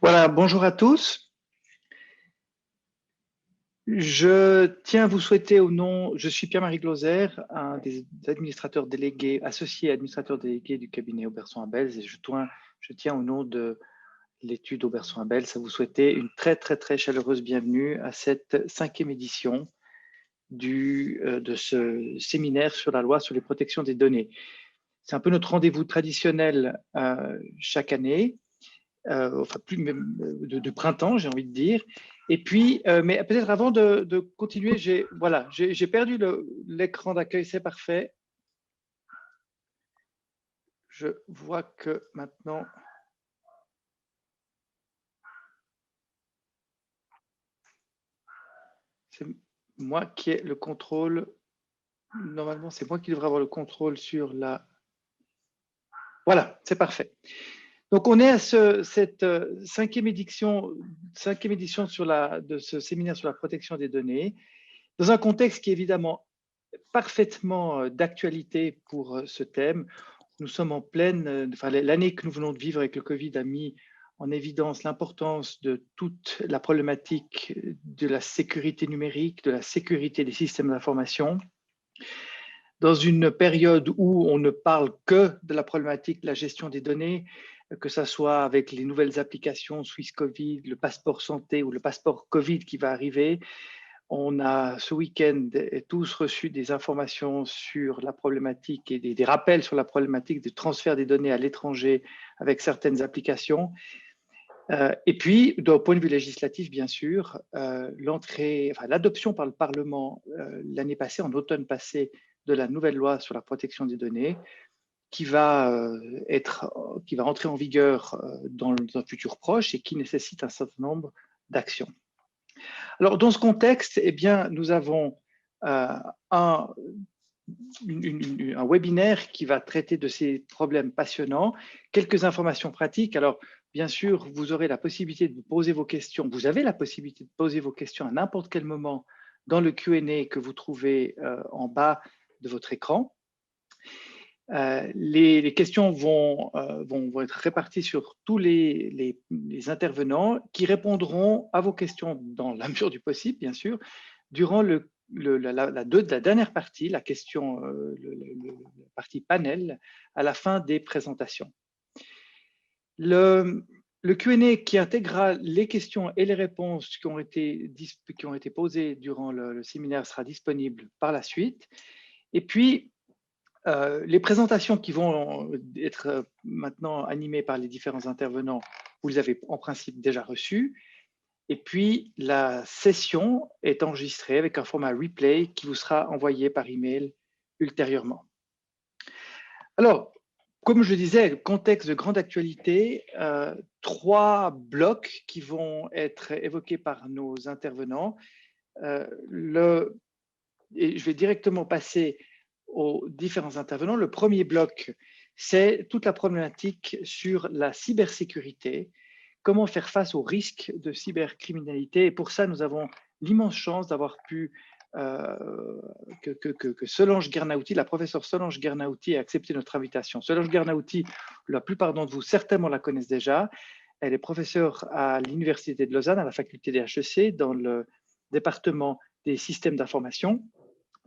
Voilà, bonjour à tous. Je tiens à vous souhaiter au nom, je suis Pierre-Marie Glauser, un des administrateurs délégués, associé administrateur délégué du cabinet Auberson-Abels, et je tiens au nom de l'étude Auberson-Abels à vous souhaiter une très chaleureuse bienvenue à cette 5e édition de ce séminaire sur la loi sur les protections des données. C'est un peu notre rendez-vous traditionnel chaque année. Enfin plus même de printemps, j'ai envie de dire. Et puis, mais peut-être avant de continuer, j'ai perdu l'écran d'accueil, c'est parfait. Je vois que maintenant, c'est moi qui ai le contrôle. Normalement, c'est moi qui devrais avoir le contrôle sur la. Voilà, c'est parfait. Donc, on est à cette 5e édition de ce séminaire sur la protection des données, dans un contexte qui est évidemment parfaitement d'actualité pour ce thème. Nous sommes en pleine, l'année que nous venons de vivre avec le Covid a mis en évidence l'importance de toute la problématique de la sécurité numérique, de la sécurité des systèmes d'information. Dans une période où on ne parle que de la problématique de la gestion des données, que ce soit avec les nouvelles applications Swiss Covid, le passeport santé ou le passeport Covid qui va arriver, on a ce week-end tous reçu des informations sur la problématique et des rappels sur la problématique du transfert des données à l'étranger avec certaines applications. Et puis, d'un point de vue législatif, bien sûr, l'adoption par le Parlement l'année passée, en automne passé, de la nouvelle loi sur la protection des données, qui va entrer en vigueur dans un futur proche et qui nécessite un certain nombre d'actions. Alors, dans ce contexte, eh bien, nous avons un webinaire qui va traiter de ces problèmes passionnants. Quelques informations pratiques. Alors, bien sûr, vous aurez la possibilité de poser vos questions. Vous avez la possibilité de poser vos questions à n'importe quel moment dans le Q&A que vous trouvez en bas de votre écran. Les questions vont être réparties sur tous les intervenants qui répondront à vos questions dans la mesure du possible, bien sûr, durant la dernière partie, la question, la partie panel, à la fin des présentations. Le Q&A qui intégrera les questions et les réponses qui ont été posées durant le séminaire sera disponible par la suite. Et puis, les présentations qui vont être maintenant animées par les différents intervenants, vous les avez en principe déjà reçues. Et puis, la session est enregistrée avec un format replay qui vous sera envoyé par email ultérieurement. Alors, comme je disais, contexte de grande actualité, 3 blocs qui vont être évoqués par nos intervenants. Et je vais directement passer aux différents intervenants. Le premier bloc, c'est toute la problématique sur la cybersécurité, comment faire face aux risques de cybercriminalité. Et pour ça, nous avons l'immense chance d'avoir pu que Solange Guernauty, la professeure Solange Guernauty, ait accepté notre invitation. Solange Guernauty, la plupart d'entre vous certainement la connaissent déjà. Elle est professeure à l'Université de Lausanne, à la faculté des HEC, dans le département des systèmes d'information.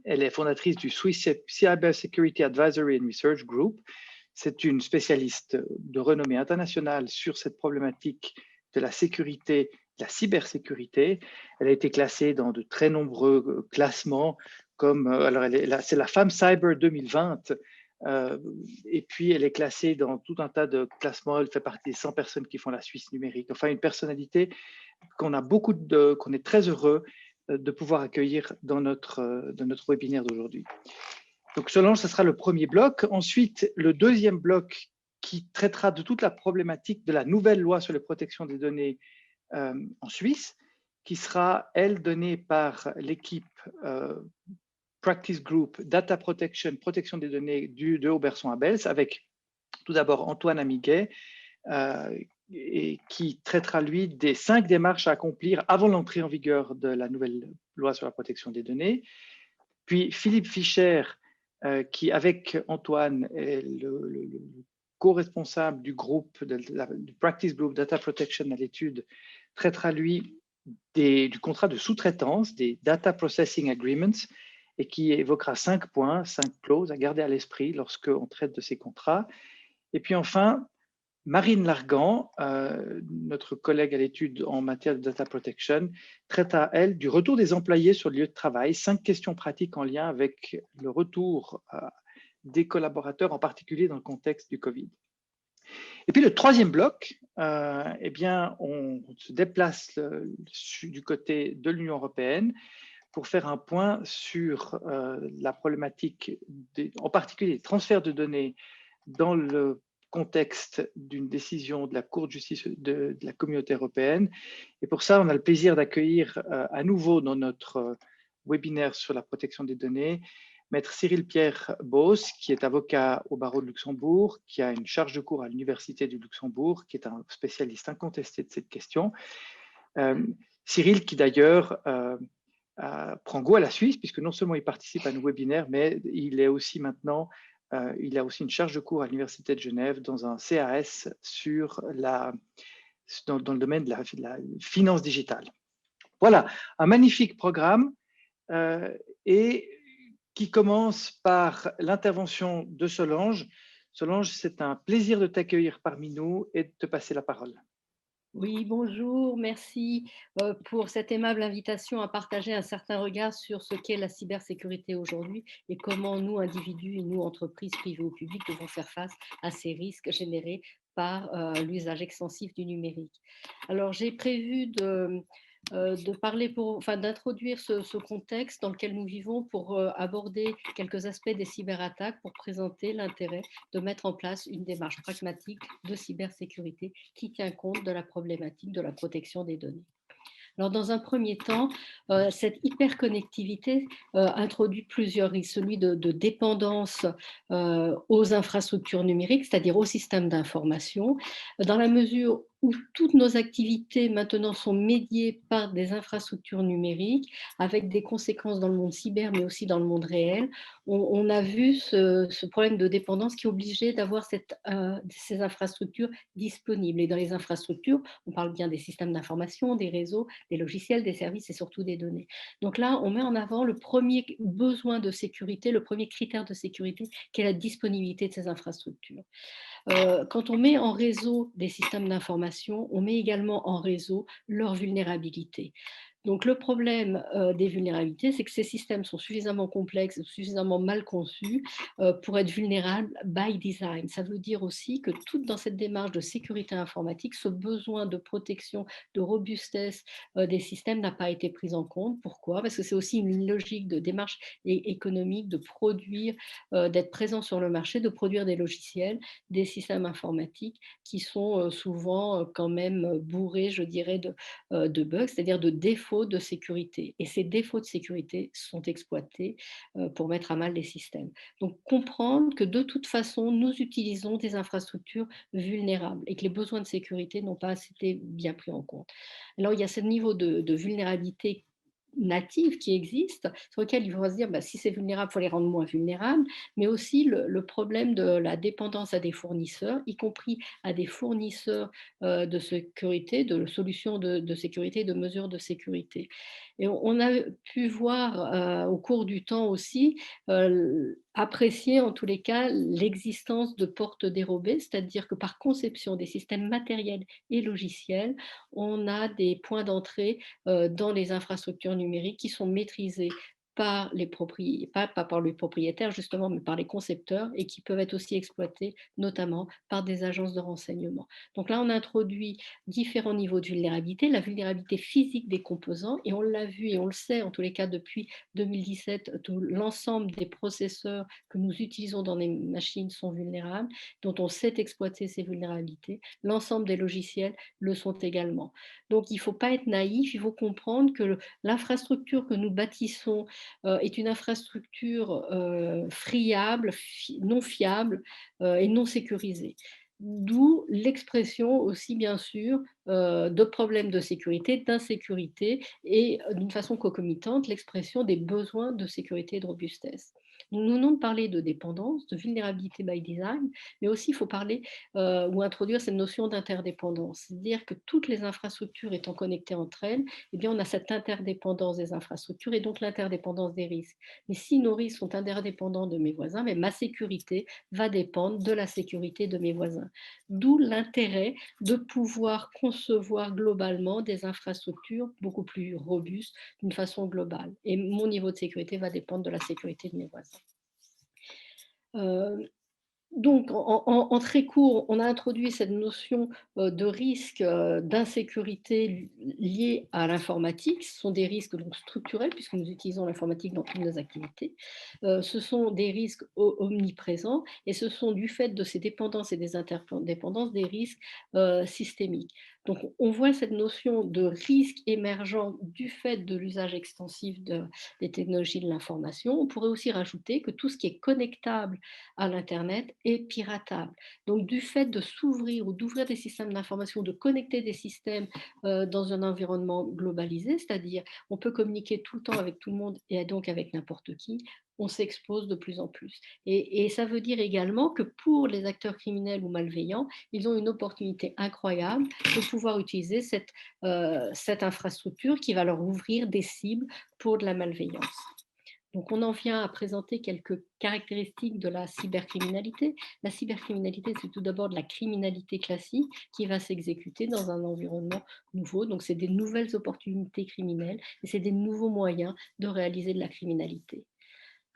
Elle est fondatrice du Swiss Cyber Security Advisory and Research Group. C'est une spécialiste de renommée internationale sur cette problématique de la sécurité, de la cybersécurité. Elle a été classée dans de très nombreux classements, comme c'est la Femme Cyber 2020. Et puis, elle est classée dans tout un tas de classements. Elle fait partie des 100 personnes qui font la Suisse numérique. Enfin, une personnalité qu'on est très heureux de pouvoir accueillir dans notre webinaire d'aujourd'hui. Donc, Solange, ce sera le premier bloc. Ensuite, le deuxième bloc qui traitera de toute la problématique de la nouvelle loi sur la protection des données en Suisse, qui sera, elle, donnée par l'équipe Practice Group Data Protection, protection des données de Auberson-Abels, avec tout d'abord Antoine Amiguet, et qui traitera, lui, des 5 démarches à accomplir avant l'entrée en vigueur de la nouvelle loi sur la protection des données. Puis Philippe Fischer, qui, avec Antoine, est le co-responsable du groupe, du Practice Group Data Protection à l'étude, traitera, lui, du contrat de sous-traitance, des Data Processing Agreements, et qui évoquera 5 points, 5 clauses à garder à l'esprit lorsqu'on traite de ces contrats. Et puis enfin, Marine Largan, notre collègue à l'étude en matière de data protection, traite à elle du retour des employés sur le lieu de travail, 5 questions pratiques en lien avec le retour des collaborateurs, en particulier dans le contexte du Covid. Et puis le troisième bloc, eh bien, on se déplace du côté de l'Union européenne pour faire un point sur la problématique, en particulier des transferts de données dans le contexte d'une décision de la Cour de justice de la Communauté européenne. Et pour ça, on a le plaisir d'accueillir à nouveau dans notre webinaire sur la protection des données, Maître Cyril-Pierre Beauce, qui est avocat au barreau de Luxembourg, qui a une charge de cours à l'Université du Luxembourg, qui est un spécialiste incontesté de cette question. Cyril, qui d'ailleurs prend goût à la Suisse, puisque non seulement il participe à nos webinaires, mais il est aussi maintenant, il a aussi une charge de cours à l'Université de Genève dans un CAS dans le domaine de la finance digitale. Voilà, un magnifique programme et qui commence par l'intervention de Solange. Solange, c'est un plaisir de t'accueillir parmi nous et de te passer la parole. Oui, bonjour, merci pour cette aimable invitation à partager un certain regard sur ce qu'est la cybersécurité aujourd'hui et comment nous, individus et nous, entreprises privées ou publiques, devons faire face à ces risques générés par l'usage extensif du numérique. Alors, j'ai prévu de parler d'introduire ce contexte dans lequel nous vivons pour aborder quelques aspects des cyberattaques, pour présenter l'intérêt de mettre en place une démarche pragmatique de cybersécurité qui tient compte de la problématique de la protection des données. Alors, dans un premier temps, cette hyperconnectivité introduit plusieurs risques, celui de dépendance aux infrastructures numériques, c'est-à-dire aux systèmes d'information, dans la mesure où toutes nos activités maintenant sont médiées par des infrastructures numériques, avec des conséquences dans le monde cyber, mais aussi dans le monde réel. On a vu ce problème de dépendance qui obligeait d'avoir ces infrastructures disponibles. Et dans les infrastructures, on parle bien des systèmes d'information, des réseaux, des logiciels, des services et surtout des données. Donc là, on met en avant le premier besoin de sécurité, le premier critère de sécurité, qui est la disponibilité de ces infrastructures. Quand on met en réseau des systèmes d'information, on met également en réseau leur vulnérabilité. Donc le problème des vulnérabilités, c'est que ces systèmes sont suffisamment complexes, suffisamment mal conçus pour être vulnérables by design. Ça veut dire aussi que tout dans cette démarche de sécurité informatique, ce besoin de protection, de robustesse des systèmes n'a pas été pris en compte. Pourquoi? Parce que c'est aussi une logique de démarche économique de produire, d'être présent sur le marché, de produire des logiciels, des systèmes informatiques qui sont souvent quand même bourrés, je dirais, de bugs, c'est-à-dire de défauts de sécurité. Et ces défauts de sécurité sont exploités pour mettre à mal les systèmes. Donc comprendre que de toute façon, nous utilisons des infrastructures vulnérables et que les besoins de sécurité n'ont pas été bien pris en compte. Alors il y a ce niveau de vulnérabilité native qui existent, sur lesquelles il faut se dire, bah, si c'est vulnérable, il faut les rendre moins vulnérables, mais aussi le problème de la dépendance à des fournisseurs, y compris à des fournisseurs de sécurité, de solutions de sécurité, de mesures de sécurité. Et on a pu voir au cours du temps aussi, apprécier en tous les cas l'existence de portes dérobées, c'est-à-dire que par conception des systèmes matériels et logiciels, on a des points d'entrée dans les infrastructures numériques qui sont maîtrisées par les pas par les propriétaires justement, mais par les concepteurs et qui peuvent être aussi exploités notamment par des agences de renseignement. Donc là, on introduit différents niveaux de vulnérabilité, la vulnérabilité physique des composants et on l'a vu et on le sait en tous les cas depuis 2017, l'ensemble des processeurs que nous utilisons dans les machines sont vulnérables, dont on sait exploiter ces vulnérabilités. L'ensemble des logiciels le sont également. Donc, il ne faut pas être naïf, il faut comprendre que l'infrastructure que nous bâtissons est une infrastructure friable, non fiable et non sécurisée. D'où l'expression aussi bien sûr, de problèmes de sécurité, d'insécurité et d'une façon concomitante, l'expression des besoins de sécurité et de robustesse. Donc nous venons de parler de dépendance, de vulnérabilité by design, mais aussi il faut parler, ou introduire cette notion d'interdépendance. C'est-à-dire que toutes les infrastructures étant connectées entre elles, eh bien on a cette interdépendance des infrastructures et donc l'interdépendance des risques. Mais si nos risques sont interdépendants de mes voisins, mais ma sécurité va dépendre de la sécurité de mes voisins. D'où l'intérêt de pouvoir concevoir globalement des infrastructures beaucoup plus robustes d'une façon globale. Et mon niveau de sécurité va dépendre de la sécurité de mes voisins. Euh, donc, en très court, on a introduit cette notion de risque d'insécurité liés à l'informatique. Ce sont des risques donc structurels, puisque nous utilisons l'informatique dans toutes nos activités. Ce sont des risques omniprésents et ce sont du fait de ces dépendances et des interdépendances des risques systémiques. Donc, on voit cette notion de risque émergent du fait de l'usage extensif des technologies de l'information. On pourrait aussi rajouter que tout ce qui est connectable à l'Internet est piratable. Donc du fait de s'ouvrir ou d'ouvrir des systèmes d'information, de connecter des systèmes dans un environnement globalisé, c'est-à-dire on peut communiquer tout le temps avec tout le monde et donc avec n'importe qui, on s'expose de plus en plus. Et ça veut dire également que pour les acteurs criminels ou malveillants, ils ont une opportunité incroyable de pouvoir utiliser cette infrastructure qui va leur ouvrir des cibles pour de la malveillance. Donc on en vient à présenter quelques caractéristiques de la cybercriminalité. La cybercriminalité, c'est tout d'abord de la criminalité classique qui va s'exécuter dans un environnement nouveau. Donc c'est des nouvelles opportunités criminelles et c'est des nouveaux moyens de réaliser de la criminalité.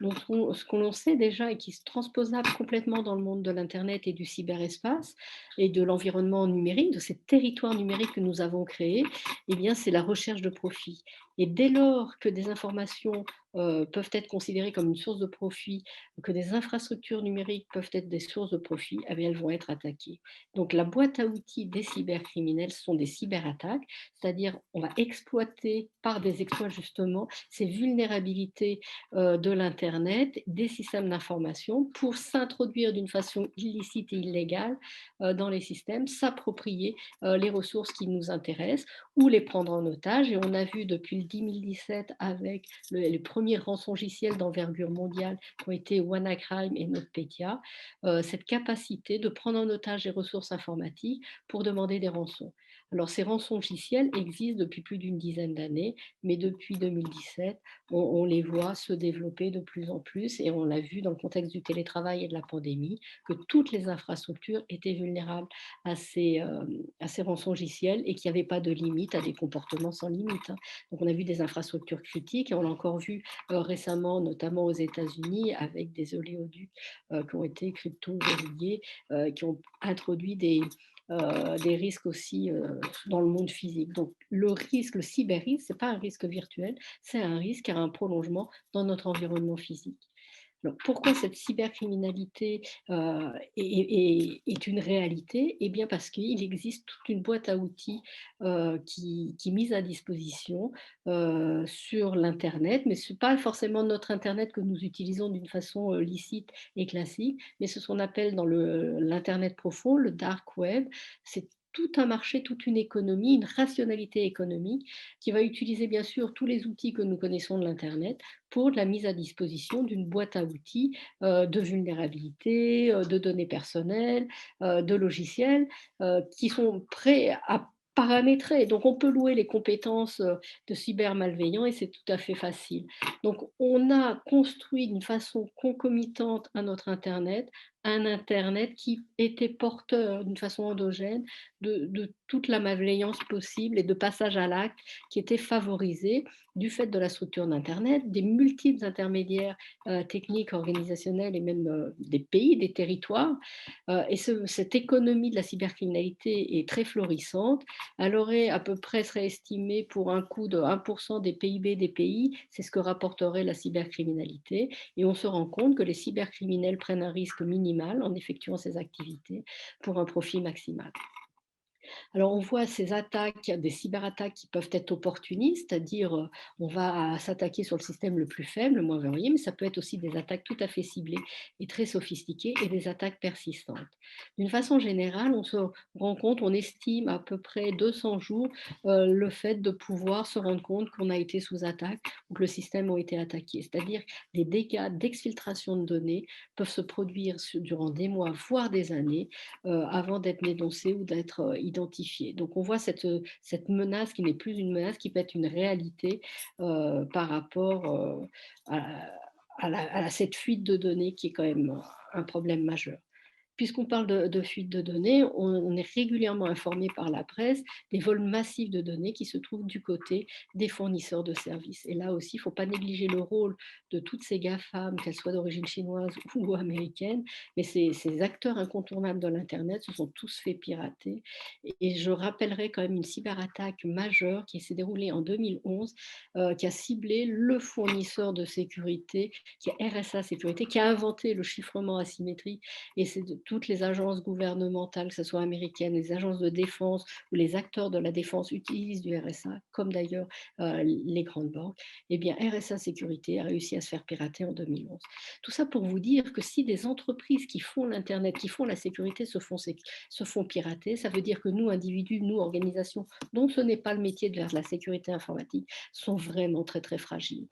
Donc, ce qu'on sait déjà et qui se transposable complètement dans le monde de l'Internet et du cyberespace et de l'environnement numérique, de ces territoires numériques que nous avons créés, eh bien, c'est la recherche de profit. Et dès lors que des informations peuvent être considérées comme une source de profit, que des infrastructures numériques peuvent être des sources de profit, eh bien, elles vont être attaquées. Donc, la boîte à outils des cybercriminels sont des cyberattaques, c'est-à-dire on va exploiter par des exploits justement ces vulnérabilités de l'Internet, des systèmes d'information pour s'introduire d'une façon illicite et illégale dans les systèmes, s'approprier les ressources qui nous intéressent ou les prendre en otage. Et on a vu depuis le 2017 avec les premiers rançongiciels d'envergure mondiale qui ont été WannaCrime et NotPetya, cette capacité de prendre en otage les ressources informatiques pour demander des rançons. Alors ces rançongiciels existent depuis plus d'une dizaine d'années, mais depuis 2017, on les voit se développer de plus en plus et on l'a vu dans le contexte du télétravail et de la pandémie, que toutes les infrastructures étaient vulnérables à ces rançongiciels et qu'il n'y avait pas de limite à des comportements sans limite, hein. Donc on a vu des infrastructures critiques et on l'a encore vu récemment, notamment aux États-Unis, avec des oléoducs qui ont été crypto-verrouillés, qui ont introduit des risques aussi dans le monde physique. Donc le risque, le cyber-risque, ce n'est pas un risque virtuel, c'est un risque à un prolongement dans notre environnement physique. Alors, pourquoi cette cybercriminalité est une réalité? Eh bien parce qu'il existe toute une boîte à outils qui est mise à disposition sur l'Internet, mais ce n'est pas forcément notre Internet que nous utilisons d'une façon licite et classique, mais ce qu'on appelle dans l'Internet profond, le dark web. C'est tout un marché, toute une économie, une rationalité économique qui va utiliser bien sûr tous les outils que nous connaissons de l'Internet pour la mise à disposition d'une boîte à outils de vulnérabilité, de données personnelles, de logiciels qui sont prêts à paramétrer. Donc on peut louer les compétences de cybermalveillants et c'est tout à fait facile. Donc on a construit d'une façon concomitante à notre Internet un Internet qui était porteur d'une façon endogène de toute la malveillance possible et de passage à l'acte qui était favorisé du fait de la structure d'Internet, des multiples intermédiaires techniques, organisationnels et même des pays, des territoires. Et cette économie de la cybercriminalité est très florissante. Elle aurait à peu près, serait estimée pour un coût de 1% des PIB des pays. C'est ce que rapporterait la cybercriminalité. Et on se rend compte que les cybercriminels prennent un risque minimal en effectuant ces activités pour un profit maximal. Alors, on voit ces attaques, des cyberattaques qui peuvent être opportunistes, c'est-à-dire on va s'attaquer sur le système le plus faible, le moins verrouillé, mais ça peut être aussi des attaques tout à fait ciblées et très sophistiquées et des attaques persistantes. D'une façon générale, on se rend compte, on estime à peu près 200 jours le fait de pouvoir se rendre compte qu'on a été sous attaque ou que le système a été attaqué. C'est-à-dire les dégâts d'exfiltration de données peuvent se produire durant des mois, voire des années, avant d'être dénoncé ou d'être identifié. Donc on voit cette menace qui n'est plus une menace, qui peut être une réalité par rapport à cette fuite de données qui est quand même un problème majeur. Puisqu'on parle de fuite de données, on est régulièrement informé par la presse des vols massifs de données qui se trouvent du côté des fournisseurs de services. Et là aussi, il ne faut pas négliger le rôle de toutes ces GAFAM, qu'elles soient d'origine chinoise ou américaine, mais ces acteurs incontournables de l'Internet se sont tous fait pirater. Et je rappellerai quand même une cyberattaque majeure qui s'est déroulée en 2011, qui a ciblé le fournisseur de sécurité, qui est RSA Sécurité, qui a inventé le chiffrement asymétrique, et c'est de toutes les agences gouvernementales, que ce soit américaines, les agences de défense ou les acteurs de la défense utilisent du RSA, comme d'ailleurs les grandes banques. Eh bien, RSA Sécurité a réussi à se faire pirater en 2011. Tout ça pour vous dire que si des entreprises qui font l'Internet, qui font la sécurité se font pirater, ça veut dire que nous, individus, nous, organisations, dont ce n'est pas le métier de faire de la sécurité informatique, sont vraiment très, très fragiles.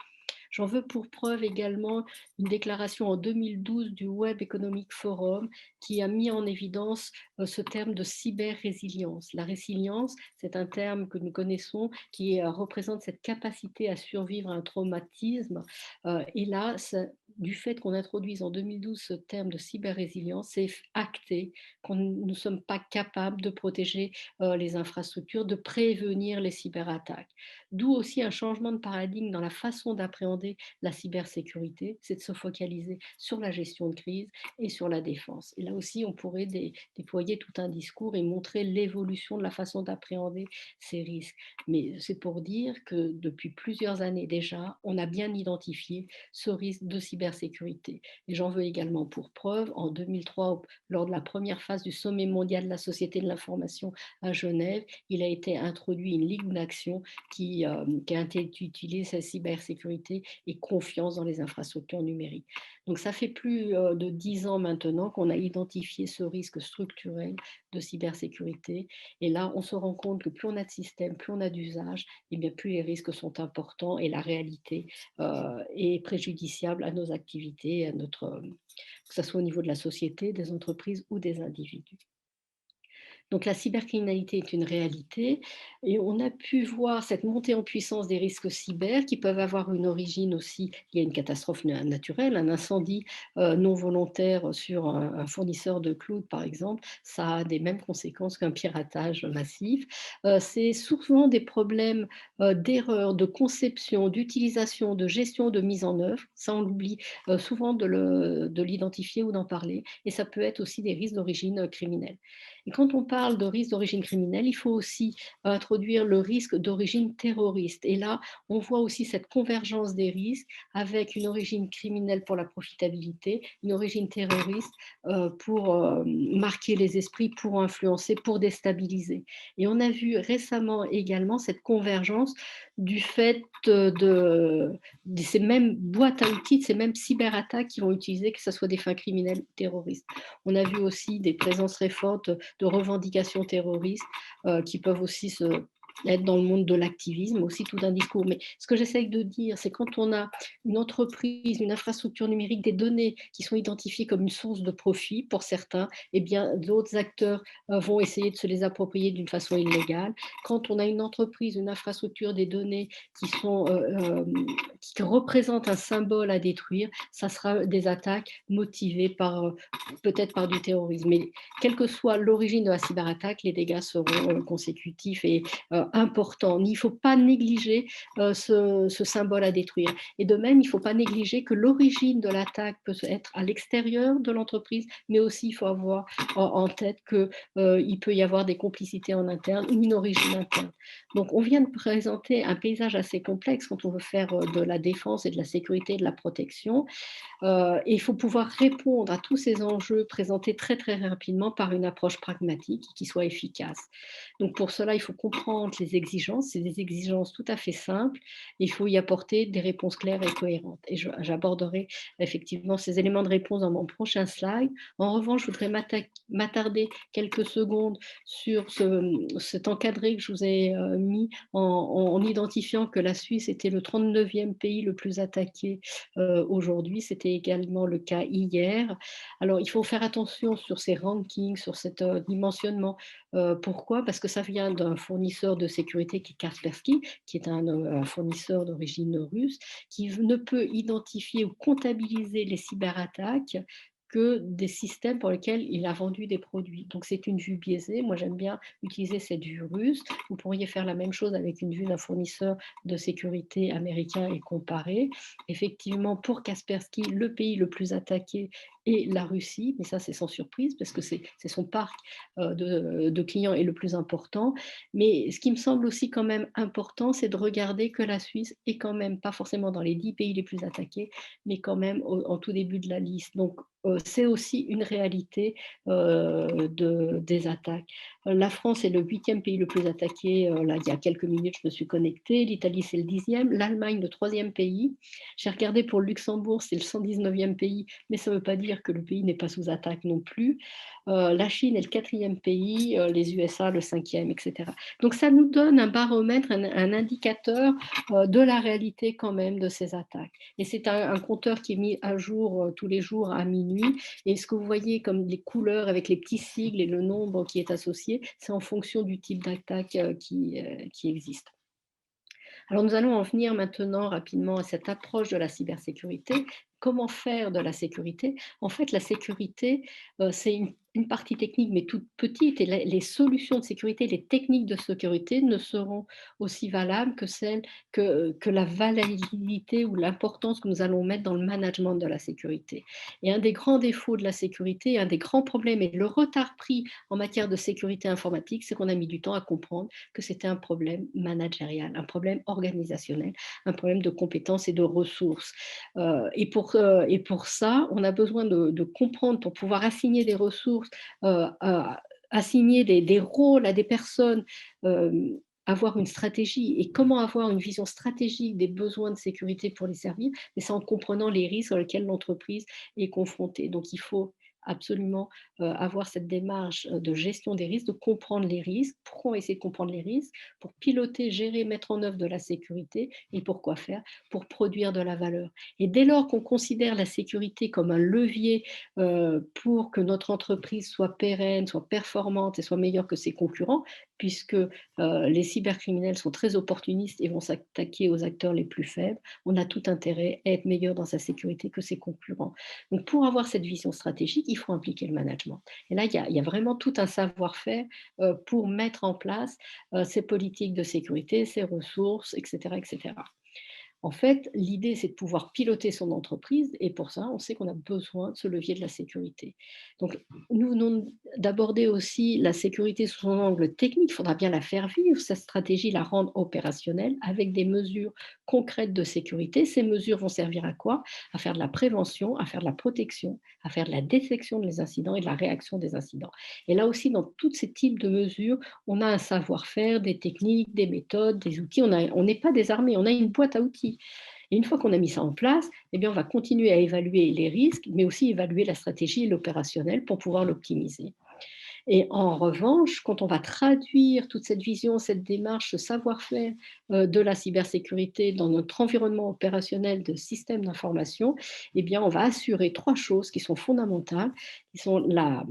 J'en veux pour preuve également une déclaration en 2012 du Web Economic Forum qui a mis en évidence ce terme de cyber-résilience. La résilience, c'est un terme que nous connaissons qui représente cette capacité à survivre à un traumatisme. Et là, du fait qu'on introduise en 2012 ce terme de cyber-résilience, c'est acté qu'on ne sommes pas capables de protéger les infrastructures, de prévenir les cyberattaques. D'où aussi un changement de paradigme dans la façon d'appréhender la cybersécurité, c'est de se focaliser sur la gestion de crise et sur la défense. Et là aussi, on pourrait déployer tout un discours et montrer l'évolution de la façon d'appréhender ces risques. Mais c'est pour dire que depuis plusieurs années déjà, on a bien identifié ce risque de cybersécurité. Et j'en veux également pour preuve, en 2003, lors de la première phase du sommet mondial de la société de l'information à Genève, il a été introduit une ligue d'action qui intitulé sa cybersécurité et confiance dans les infrastructures numériques. Donc ça fait plus de 10 ans maintenant qu'on a identifié ce risque structurel de cybersécurité. Et là, on se rend compte que plus on a de systèmes, plus on a d'usages, et bien plus les risques sont importants et la réalité est préjudiciable à nos activités, que ce soit au niveau de la société, des entreprises ou des individus. Donc la cybercriminalité est une réalité et on a pu voir cette montée en puissance des risques cyber qui peuvent avoir une origine aussi, il y a une catastrophe naturelle, un incendie non volontaire sur un fournisseur de cloud par exemple, ça a des mêmes conséquences qu'un piratage massif. C'est souvent des problèmes d'erreur, de conception, d'utilisation, de gestion, de mise en œuvre. Ça on oublie souvent de l'identifier ou d'en parler et ça peut être aussi des risques d'origine criminelle. Et quand on parle de risque d'origine criminelle, il faut aussi introduire le risque d'origine terroriste. Et là, on voit aussi cette convergence des risques avec une origine criminelle pour la profitabilité, une origine terroriste pour marquer les esprits, pour influencer, pour déstabiliser. Et on a vu récemment également cette convergence du fait de ces mêmes boîtes à outils, de ces mêmes cyberattaques qui vont utiliser, que ce soit des fins criminelles ou terroristes. On a vu aussi des présences très fortes de revendications terroristes qui peuvent aussi être dans le monde de l'activisme, aussi tout un discours. Mais ce que j'essaye de dire, c'est quand on a une entreprise, une infrastructure numérique, des données qui sont identifiées comme une source de profit pour certains, eh bien d'autres acteurs vont essayer de se les approprier d'une façon illégale. Quand on a une entreprise, une infrastructure, des données qui représentent un symbole à détruire, ça sera des attaques motivées peut-être par du terrorisme. Mais quelle que soit l'origine de la cyberattaque, les dégâts seront consécutifs et importants. Il ne faut pas négliger ce symbole à détruire. Et de même, il ne faut pas négliger que l'origine de l'attaque peut être à l'extérieur de l'entreprise, mais aussi il faut avoir en tête qu'il peut y avoir des complicités en interne ou une origine interne. Donc on vient de présenter un paysage assez complexe quand on veut faire de la défense défense et de la sécurité et de la protection. Et il faut pouvoir répondre à tous ces enjeux présentés très, très rapidement par une approche pragmatique qui soit efficace. Donc pour cela, il faut comprendre les exigences. C'est des exigences tout à fait simples. Il faut y apporter des réponses claires et cohérentes. Et j'aborderai effectivement ces éléments de réponse dans mon prochain slide. En revanche, je voudrais m'attarder quelques secondes sur cet encadré que je vous ai mis en identifiant que la Suisse était le 39e pays le plus attaqué aujourd'hui. C'était également le cas hier. Alors, il faut faire attention sur ces rankings, sur cet dimensionnement. Pourquoi? Parce que ça vient d'un fournisseur de sécurité qui est Kaspersky, qui est un fournisseur d'origine russe, qui ne peut identifier ou comptabiliser les cyberattaques que des systèmes pour lesquels il a vendu des produits. Donc c'est une vue biaisée. Moi, j'aime bien utiliser cette vue russe. Vous pourriez faire la même chose avec une vue d'un fournisseur de sécurité américain et comparer. Effectivement, pour Kaspersky, le pays le plus attaqué est la Russie, mais ça c'est sans surprise parce que c'est son parc de clients est le plus important. Mais ce qui me semble aussi quand même important, c'est de regarder que la Suisse est quand même pas forcément dans les 10 pays les plus attaqués, mais quand même en tout début de la liste. Donc c'est aussi une réalité des attaques. La France est le 8e pays le plus attaqué. Là, il y a quelques minutes, je me suis connectée. L'Italie, c'est le 10e. L'Allemagne, le 3e pays. J'ai regardé pour le Luxembourg, c'est le 119e pays, mais ça ne veut pas dire que le pays n'est pas sous attaque non plus. La Chine est le 4e pays, les USA le 5e, etc. Donc ça nous donne un baromètre, un indicateur de la réalité quand même de ces attaques. Et c'est un compteur qui est mis à jour tous les jours à minuit. Et ce que vous voyez comme les couleurs avec les petits sigles et le nombre qui est associé, c'est en fonction du type d'attaque qui existe. Alors nous allons en venir maintenant rapidement à cette approche de la cybersécurité. Comment faire de la sécurité? En fait, la sécurité, c'est une partie technique, mais toute petite, et les solutions de sécurité, les techniques de sécurité ne seront aussi valables que celles que la validité ou l'importance que nous allons mettre dans le management de la sécurité. Et un des grands défauts de la sécurité, un des grands problèmes et le retard pris en matière de sécurité informatique, c'est qu'on a mis du temps à comprendre que c'était un problème managérial, un problème organisationnel, un problème de compétences et de ressources. Et pour ça, on a besoin de comprendre, pour pouvoir assigner des ressources, assigner des rôles à des personnes, avoir une stratégie et comment avoir une vision stratégique des besoins de sécurité pour les servir, mais c'est en comprenant les risques auxquels l'entreprise est confrontée. Donc il faut absolument avoir cette démarche de gestion des risques, de comprendre les risques. Pourquoi essayer de comprendre les risques? Pour piloter, gérer, mettre en œuvre de la sécurité. Et pourquoi faire? Pour produire de la valeur. Et dès lors qu'on considère la sécurité comme un levier pour que notre entreprise soit pérenne, soit performante et soit meilleure que ses concurrents, puisque les cybercriminels sont très opportunistes et vont s'attaquer aux acteurs les plus faibles, on a tout intérêt à être meilleur dans sa sécurité que ses concurrents. Donc pour avoir cette vision stratégique, il faut impliquer le management. Et là, il y a vraiment tout un savoir-faire pour mettre en place ces politiques de sécurité, ces ressources, etc., etc. En fait, l'idée, c'est de pouvoir piloter son entreprise et pour ça, on sait qu'on a besoin de ce levier de la sécurité. Donc, nous venons d'aborder aussi la sécurité sous son angle technique. Il faudra bien la faire vivre, cette stratégie, la rendre opérationnelle avec des mesures concrètes de sécurité. Ces mesures vont servir à quoi? À faire de la prévention, à faire de la protection, à faire de la détection des incidents et de la réaction des incidents. Et là aussi, dans tous ces types de mesures, on a un savoir-faire, des techniques, des méthodes, des outils. On n'est pas désarmé, on a une boîte à outils. Et une fois qu'on a mis ça en place, eh bien, on va continuer à évaluer les risques, mais aussi évaluer la stratégie et l'opérationnel pour pouvoir l'optimiser. Et en revanche, quand on va traduire toute cette vision, cette démarche, ce savoir-faire de la cybersécurité dans notre environnement opérationnel de système d'information, eh bien, on va assurer 3 choses qui sont fondamentales, qui sont la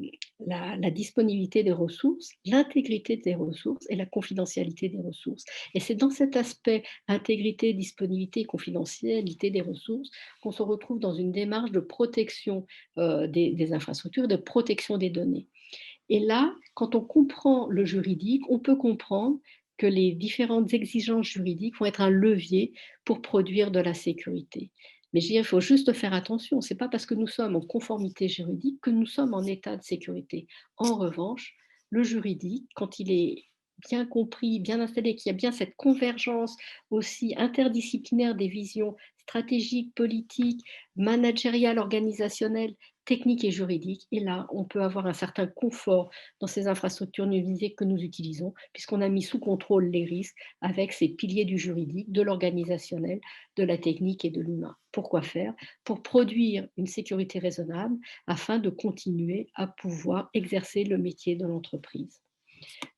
disponibilité des ressources, l'intégrité des ressources et la confidentialité des ressources. Et c'est dans cet aspect intégrité, disponibilité et confidentialité des ressources qu'on se retrouve dans une démarche de protection des infrastructures, de protection des données. Et là, quand on comprend le juridique, on peut comprendre que les différentes exigences juridiques vont être un levier pour produire de la sécurité. Mais je dirais, il faut juste faire attention, ce n'est pas parce que nous sommes en conformité juridique que nous sommes en état de sécurité. En revanche, le juridique, quand il est bien compris, bien installé, qu'il y a bien cette convergence aussi interdisciplinaire des visions stratégiques, politiques, managériales, organisationnelles, techniques et juridiques. Et là, on peut avoir un certain confort dans ces infrastructures numériques que nous utilisons, puisqu'on a mis sous contrôle les risques avec ces piliers du juridique, de l'organisationnel, de la technique et de l'humain. Pourquoi faire? Pour produire une sécurité raisonnable afin de continuer à pouvoir exercer le métier de l'entreprise.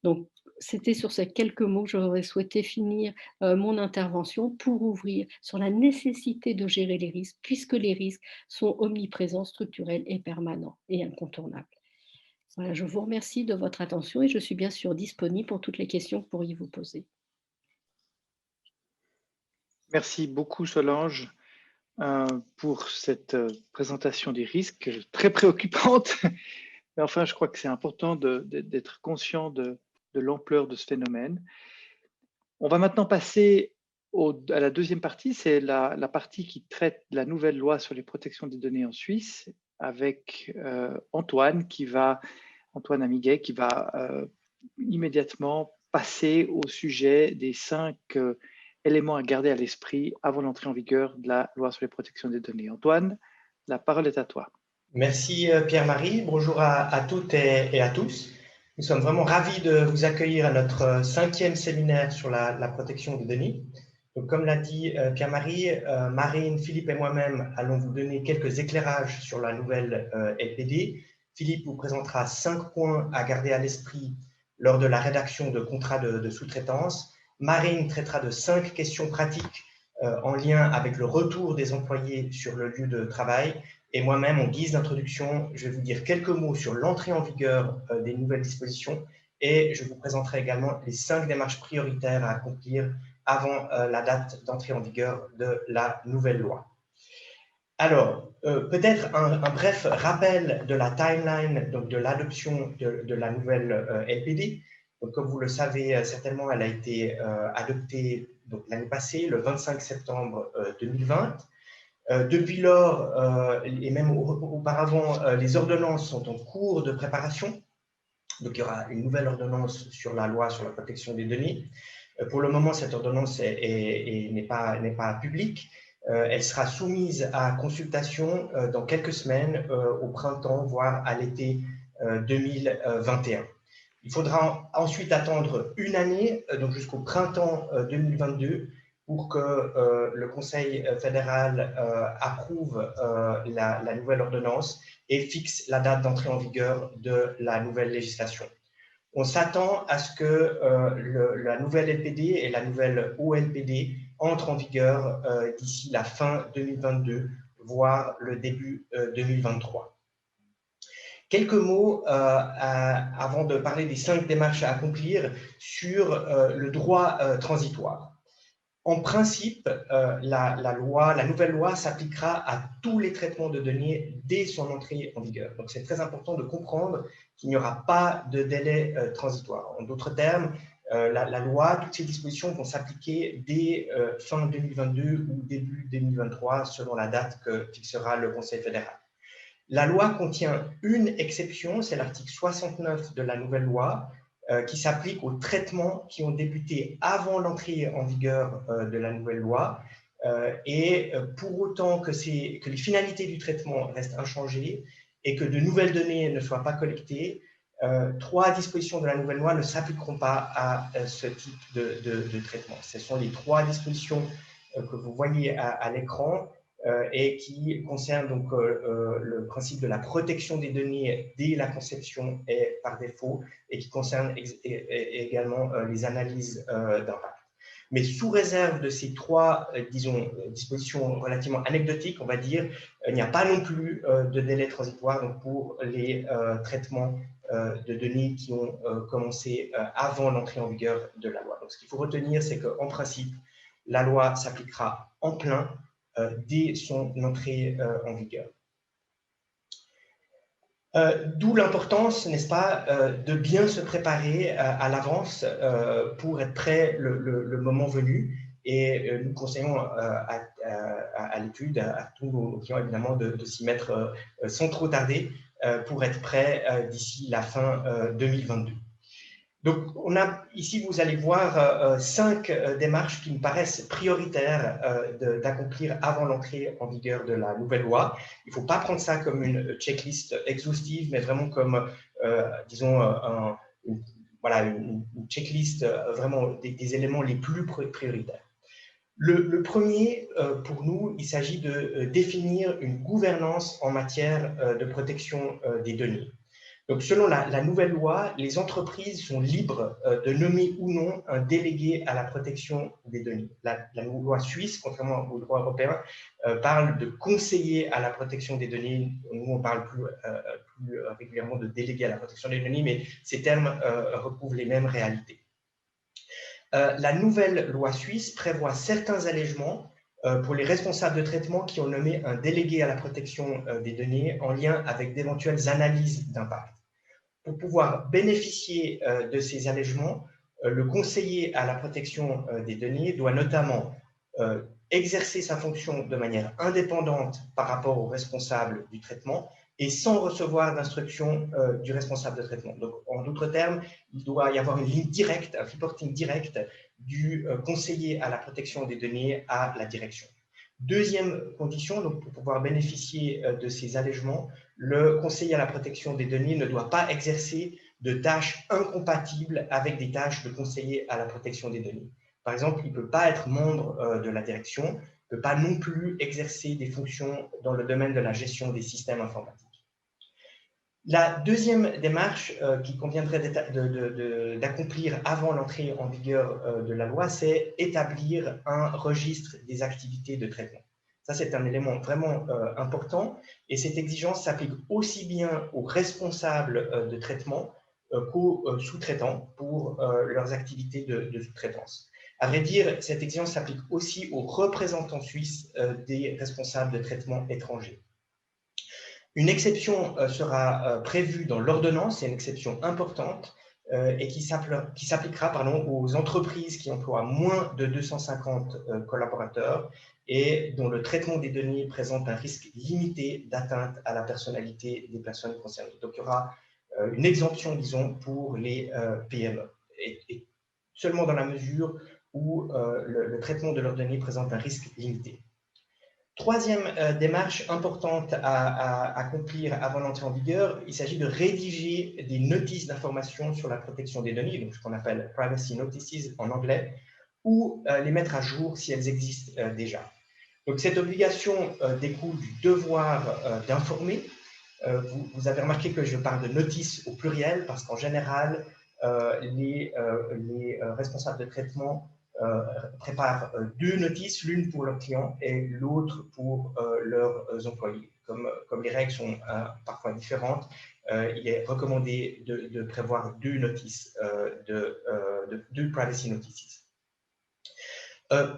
Donc, c'était sur ces quelques mots que j'aurais souhaité finir mon intervention pour ouvrir sur la nécessité de gérer les risques, puisque les risques sont omniprésents, structurels et permanents et incontournables. Voilà, je vous remercie de votre attention et je suis bien sûr disponible pour toutes les questions que vous pourriez vous poser. Merci beaucoup, Solange, pour cette présentation des risques très préoccupante. Mais enfin, je crois que c'est important d'être conscient de l'ampleur de ce phénomène. On va maintenant passer à la deuxième partie, c'est la partie qui traite de la nouvelle loi sur les protections des données en Suisse, avec Antoine Amiguet, qui va immédiatement passer au sujet des 5 éléments à garder à l'esprit avant l'entrée en vigueur de la loi sur les protections des données. Antoine, la parole est à toi. Merci Pierre-Marie, bonjour à toutes et à tous. Nous sommes vraiment ravis de vous accueillir à notre 5e séminaire sur la protection des données. Donc, comme l'a dit Pierre-Marie, Marine, Philippe et moi-même allons vous donner quelques éclairages sur la nouvelle LPD. Philippe vous présentera 5 points à garder à l'esprit lors de la rédaction de contrats de sous-traitance. Marine traitera de 5 questions pratiques en lien avec le retour des employés sur le lieu de travail. Et moi-même, en guise d'introduction, je vais vous dire quelques mots sur l'entrée en vigueur des nouvelles dispositions et je vous présenterai également les 5 démarches prioritaires à accomplir avant la date d'entrée en vigueur de la nouvelle loi. Alors, peut-être un bref rappel de la timeline donc de l'adoption de la nouvelle LPD. Donc, comme vous le savez certainement, elle a été adoptée l'année passée, le 25 septembre 2020. Depuis lors, et même auparavant, les ordonnances sont en cours de préparation. Donc, il y aura une nouvelle ordonnance sur la loi sur la protection des données. Pour le moment, cette ordonnance n'est pas publique. Elle sera soumise à consultation dans quelques semaines, au printemps, voire à l'été 2021. Il faudra ensuite attendre une année, donc jusqu'au printemps 2022, pour que le Conseil fédéral approuve la nouvelle ordonnance et fixe la date d'entrée en vigueur de la nouvelle législation. On s'attend à ce que la nouvelle LPD et la nouvelle OLPD entrent en vigueur d'ici la fin 2022, voire le début 2023. Quelques mots avant de parler des 5 démarches à accomplir sur le droit transitoire. En principe, la nouvelle loi s'appliquera à tous les traitements de données dès son entrée en vigueur. Donc, c'est très important de comprendre qu'il n'y aura pas de délai transitoire. En d'autres termes, la loi, toutes ces dispositions vont s'appliquer dès fin 2022 ou début 2023, selon la date que fixera le Conseil fédéral. La loi contient une exception, c'est l'article 69 de la nouvelle loi, qui s'applique aux traitements qui ont débuté avant l'entrée en vigueur de la nouvelle loi. Et pour autant que les finalités du traitement restent inchangées et que de nouvelles données ne soient pas collectées, 3 dispositions de la nouvelle loi ne s'appliqueront pas à ce type de traitement. Ce sont les 3 dispositions que vous voyez à l'écran. Et qui concerne donc le principe de la protection des données dès la conception et par défaut, et qui concerne également les analyses d'impact. Mais sous réserve de ces 3, dispositions relativement anecdotiques, on va dire, il n'y a pas non plus de délai transitoire donc pour les traitements de données qui ont commencé avant l'entrée en vigueur de la loi. Donc, ce qu'il faut retenir, c'est qu'en principe, la loi s'appliquera en plein dès son entrée en vigueur. D'où l'importance, n'est-ce pas, de bien se préparer à l'avance pour être prêt le moment venu. Et nous conseillons à l'étude, à tous nos clients évidemment, de s'y mettre sans trop tarder pour être prêt d'ici la fin 2022. Donc, ici, vous allez voir 5 démarches qui me paraissent prioritaires d'accomplir avant l'entrée en vigueur de la nouvelle loi. Il ne faut pas prendre ça comme une checklist exhaustive, mais vraiment comme, disons, une checklist vraiment des éléments les plus prioritaires. Le premier, pour nous, il s'agit de définir une gouvernance en matière de protection des données. Donc, selon la nouvelle loi, les entreprises sont libres de nommer ou non un délégué à la protection des données. La loi suisse, contrairement au droit européen, parle de conseiller à la protection des données. Nous, on parle plus régulièrement de délégué à la protection des données, mais ces termes recouvrent les mêmes réalités. La nouvelle loi suisse prévoit certains allègements pour les responsables de traitement qui ont nommé un délégué à la protection des données en lien avec d'éventuelles analyses d'impact. Pour pouvoir bénéficier de ces allègements, le conseiller à la protection des données doit notamment exercer sa fonction de manière indépendante par rapport au responsable du traitement et sans recevoir d'instruction du responsable de traitement. Donc, en d'autres termes, il doit y avoir une ligne directe, un reporting direct du conseiller à la protection des données à la direction. Deuxième condition, donc pour pouvoir bénéficier de ces allègements, le conseiller à la protection des données ne doit pas exercer de tâches incompatibles avec des tâches de conseiller à la protection des données. Par exemple, il ne peut pas être membre de la direction, ne peut pas non plus exercer des fonctions dans le domaine de la gestion des systèmes informatiques. La deuxième démarche qui conviendrait d'accomplir avant l'entrée en vigueur de la loi, c'est établir un registre des activités de traitement. Ça, c'est un élément vraiment important et cette exigence s'applique aussi bien aux responsables de traitement qu'aux sous-traitants pour leurs activités de sous-traitance. À vrai dire, cette exigence s'applique aussi aux représentants suisses des responsables de traitement étrangers. Une exception sera prévue dans l'ordonnance, c'est une exception importante et qui s'appliquera aux entreprises qui emploient moins de 250 collaborateurs et dont le traitement des données présente un risque limité d'atteinte à la personnalité des personnes concernées. Donc, il y aura une exemption, disons, pour les PME, et seulement dans la mesure où le traitement de leurs données présente un risque limité. Troisième démarche importante à accomplir avant l'entrée en vigueur, il s'agit de rédiger des notices d'information sur la protection des données, donc ce qu'on appelle privacy notices en anglais, ou les mettre à jour si elles existent déjà. Donc cette obligation découle du devoir d'informer. Vous avez remarqué que je parle de notices au pluriel parce qu'en général, les responsables de traitement préparent 2 notices, l'une pour leurs clients et l'autre pour leurs employés. Comme les règles sont parfois différentes, il est recommandé de prévoir 2 notices, 2 privacy notices.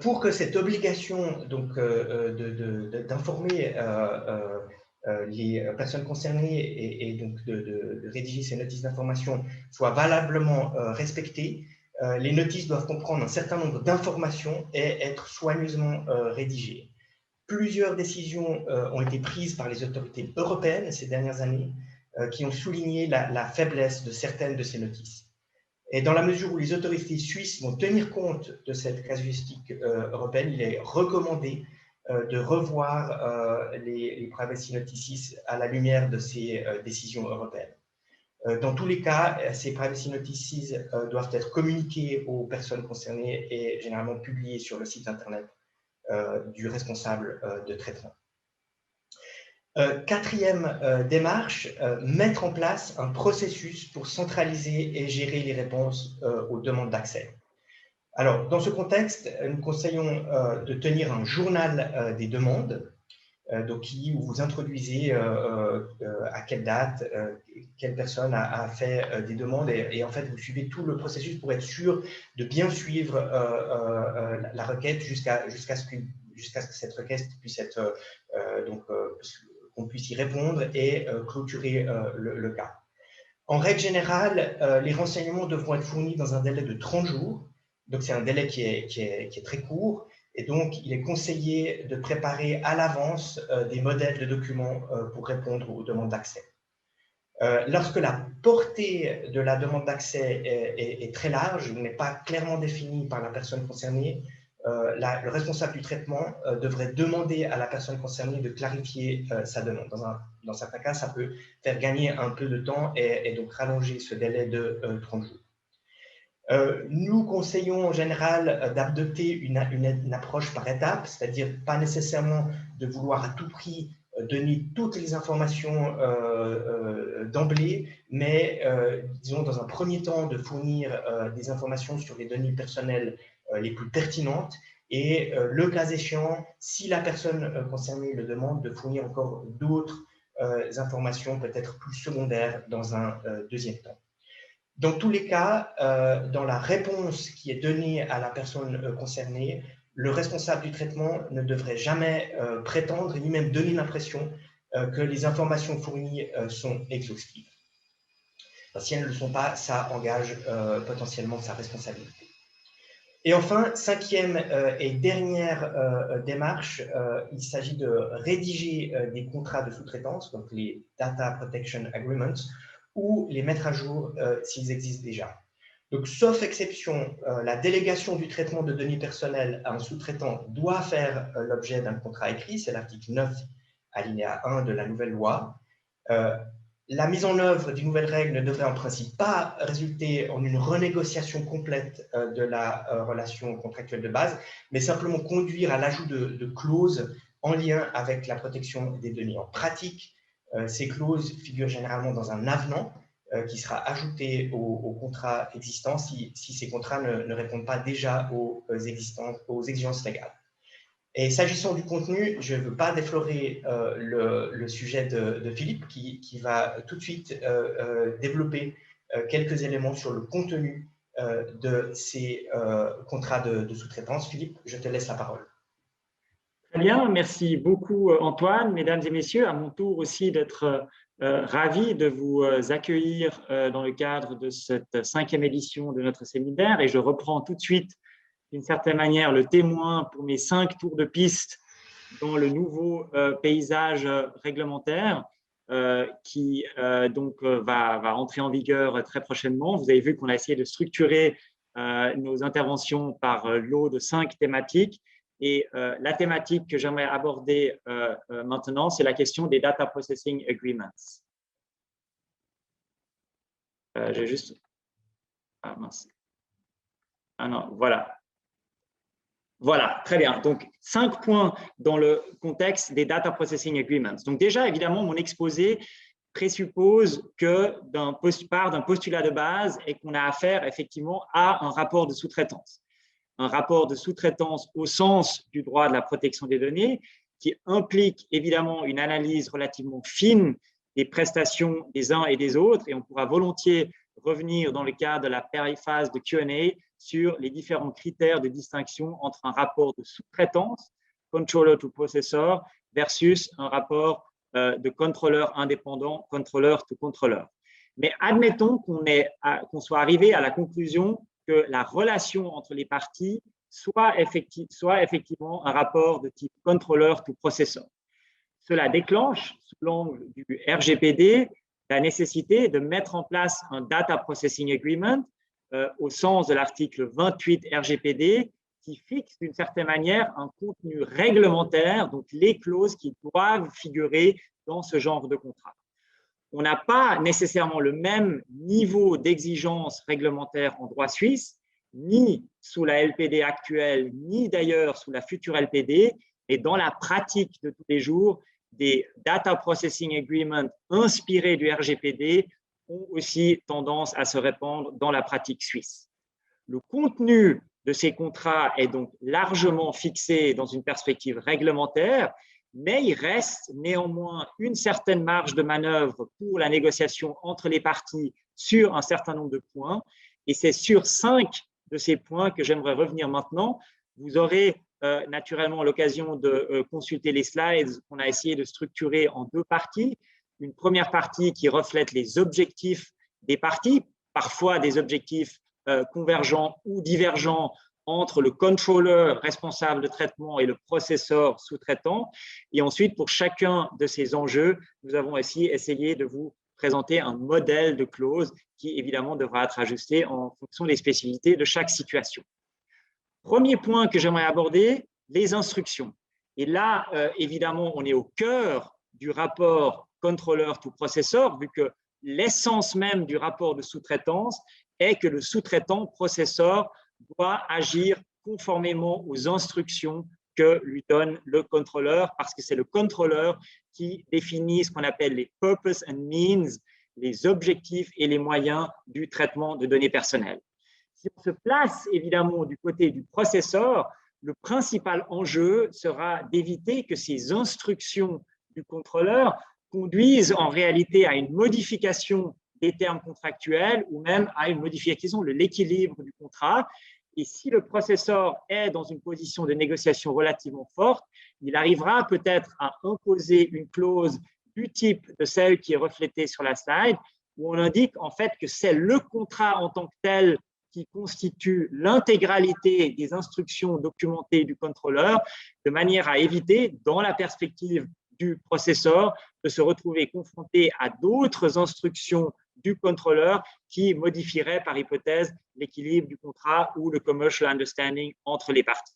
Pour que cette obligation d'informer les personnes concernées et donc de rédiger ces notices d'information soit valablement respectée, les notices doivent comprendre un certain nombre d'informations et être soigneusement rédigées. Plusieurs décisions ont été prises par les autorités européennes ces dernières années qui ont souligné la faiblesse de certaines de ces notices. Et dans la mesure où les autorités suisses vont tenir compte de cette casuistique européenne, il est recommandé de revoir les privacy notices à la lumière de ces décisions européennes. Dans tous les cas, ces privacy notices doivent être communiquées aux personnes concernées et généralement publiées sur le site internet du responsable de traitement. Quatrième démarche, mettre en place un processus pour centraliser et gérer les réponses aux demandes d'accès. Alors, dans ce contexte, nous conseillons de tenir un journal des demandes, donc où vous introduisez à quelle date, quelle personne a fait des demandes et en fait, vous suivez tout le processus pour être sûr de bien suivre la requête jusqu'à ce que cette requête puisse être qu'on puisse y répondre et clôturer le cas. En règle générale, les renseignements devront être fournis dans un délai de 30 jours. Donc, c'est un délai qui est très court. Et donc, il est conseillé de préparer à l'avance des modèles de documents pour répondre aux demandes d'accès. Lorsque la portée de la demande d'accès est très large, n'est pas clairement définie par la personne concernée, le responsable du traitement devrait demander à la personne concernée de clarifier sa demande. Dans certains cas, ça peut faire gagner un peu de temps et donc rallonger ce délai de 30 jours. Nous conseillons en général d'adopter une approche par étapes, c'est-à-dire pas nécessairement de vouloir à tout prix donner toutes les informations d'emblée, mais disons dans un premier temps de fournir des informations sur les données personnelles les plus pertinentes et le cas échéant, si la personne concernée le demande, de fournir encore d'autres informations peut-être plus secondaires dans un deuxième temps. Dans tous les cas, dans la réponse qui est donnée à la personne concernée, le responsable du traitement ne devrait jamais prétendre ni même donner l'impression que les informations fournies sont exhaustives. Si elles ne le sont pas, ça engage potentiellement sa responsabilité. Et enfin, cinquième et dernière démarche, il s'agit de rédiger des contrats de sous-traitance, donc les Data Protection Agreements, ou les mettre à jour s'ils existent déjà. Donc, sauf exception, la délégation du traitement de données personnelles à un sous-traitant doit faire l'objet d'un contrat écrit, c'est l'article 9, alinéa 1 de la nouvelle loi. La mise en œuvre d'une nouvelle règle ne devrait en principe pas résulter en une renégociation complète de la relation contractuelle de base, mais simplement conduire à l'ajout de clauses en lien avec la protection des données. En pratique, ces clauses figurent généralement dans un avenant qui sera ajouté au contrat existant si ces contrats ne répondent pas déjà aux exigences légales. Et s'agissant du contenu, je ne veux pas déflorer le sujet de Philippe qui va tout de suite développer quelques éléments sur le contenu de ces contrats de sous-traitance. Philippe, je te laisse la parole. Très bien, merci beaucoup Antoine. Mesdames et messieurs, à mon tour aussi d'être ravi de vous accueillir dans le cadre de cette 5e édition de notre séminaire et je reprends tout de suite d'une certaine manière le témoin pour mes 5 tours de piste dans le nouveau paysage réglementaire qui donc va entrer en vigueur très prochainement. Vous avez vu qu'on a essayé de structurer nos interventions par lot de 5 thématiques. Et la thématique que j'aimerais aborder maintenant, c'est la question des Data Processing Agreements. J'ai juste… Ah mince. Ah non, voilà. Voilà, très bien. Donc, 5 points dans le contexte des Data Processing Agreements. Donc déjà, évidemment, mon exposé présuppose que part d'un postulat de base et qu'on a affaire effectivement à un rapport de sous-traitance. Un rapport de sous-traitance au sens du droit de la protection des données qui implique évidemment une analyse relativement fine des prestations des uns et des autres et on pourra volontiers revenir dans le cadre de la périphase de Q&A sur les différents critères de distinction entre un rapport de sous-traitance, controller to processor, versus un rapport de contrôleur indépendant, controller to controller. Mais admettons qu'on soit arrivé à la conclusion que la relation entre les parties soit effectivement un rapport de type controller to processor. Cela déclenche, sous l'angle du RGPD, la nécessité de mettre en place un Data Processing Agreement au sens de l'article 28 RGPD qui fixe d'une certaine manière un contenu réglementaire, donc les clauses qui doivent figurer dans ce genre de contrat. On n'a pas nécessairement le même niveau d'exigence réglementaire en droit suisse, ni sous la LPD actuelle, ni d'ailleurs sous la future LPD, mais dans la pratique de tous les jours, des Data Processing Agreements inspirés du RGPD ont aussi tendance à se répandre dans la pratique suisse. Le contenu de ces contrats est donc largement fixé dans une perspective réglementaire, mais il reste néanmoins une certaine marge de manœuvre pour la négociation entre les parties sur un certain nombre de points. Et c'est sur 5 de ces points que j'aimerais revenir maintenant. Vous aurez naturellement l'occasion de consulter les slides qu'on a essayé de structurer en 2 parties. Une première partie qui reflète les objectifs des parties, parfois des objectifs convergents ou divergents entre le controller responsable de traitement et le processeur sous-traitant. Et ensuite, pour chacun de ces enjeux, nous avons aussi essayé de vous présenter un modèle de clause qui, évidemment, devra être ajusté en fonction des spécificités de chaque situation. Premier point que j'aimerais aborder, les instructions. Et là, évidemment, on est au cœur du rapport contrôleur to processor, vu que l'essence même du rapport de sous-traitance est que le sous-traitant processor doit agir conformément aux instructions que lui donne le contrôleur, parce que c'est le contrôleur qui définit ce qu'on appelle les purpose and means, les objectifs et les moyens du traitement de données personnelles. Si on se place évidemment du côté du processeur, le principal enjeu sera d'éviter que ces instructions du contrôleur conduisent en réalité à une modification des termes contractuels ou même à une modification de l'équilibre du contrat. Et si le processeur est dans une position de négociation relativement forte, il arrivera peut-être à imposer une clause du type de celle qui est reflétée sur la slide, où on indique en fait que c'est le contrat en tant que tel qui constitue l'intégralité des instructions documentées du contrôleur, de manière à éviter, dans la perspective du processeur, de se retrouver confronté à d'autres instructions du contrôleur qui modifieraient par hypothèse l'équilibre du contrat ou le commercial understanding entre les parties.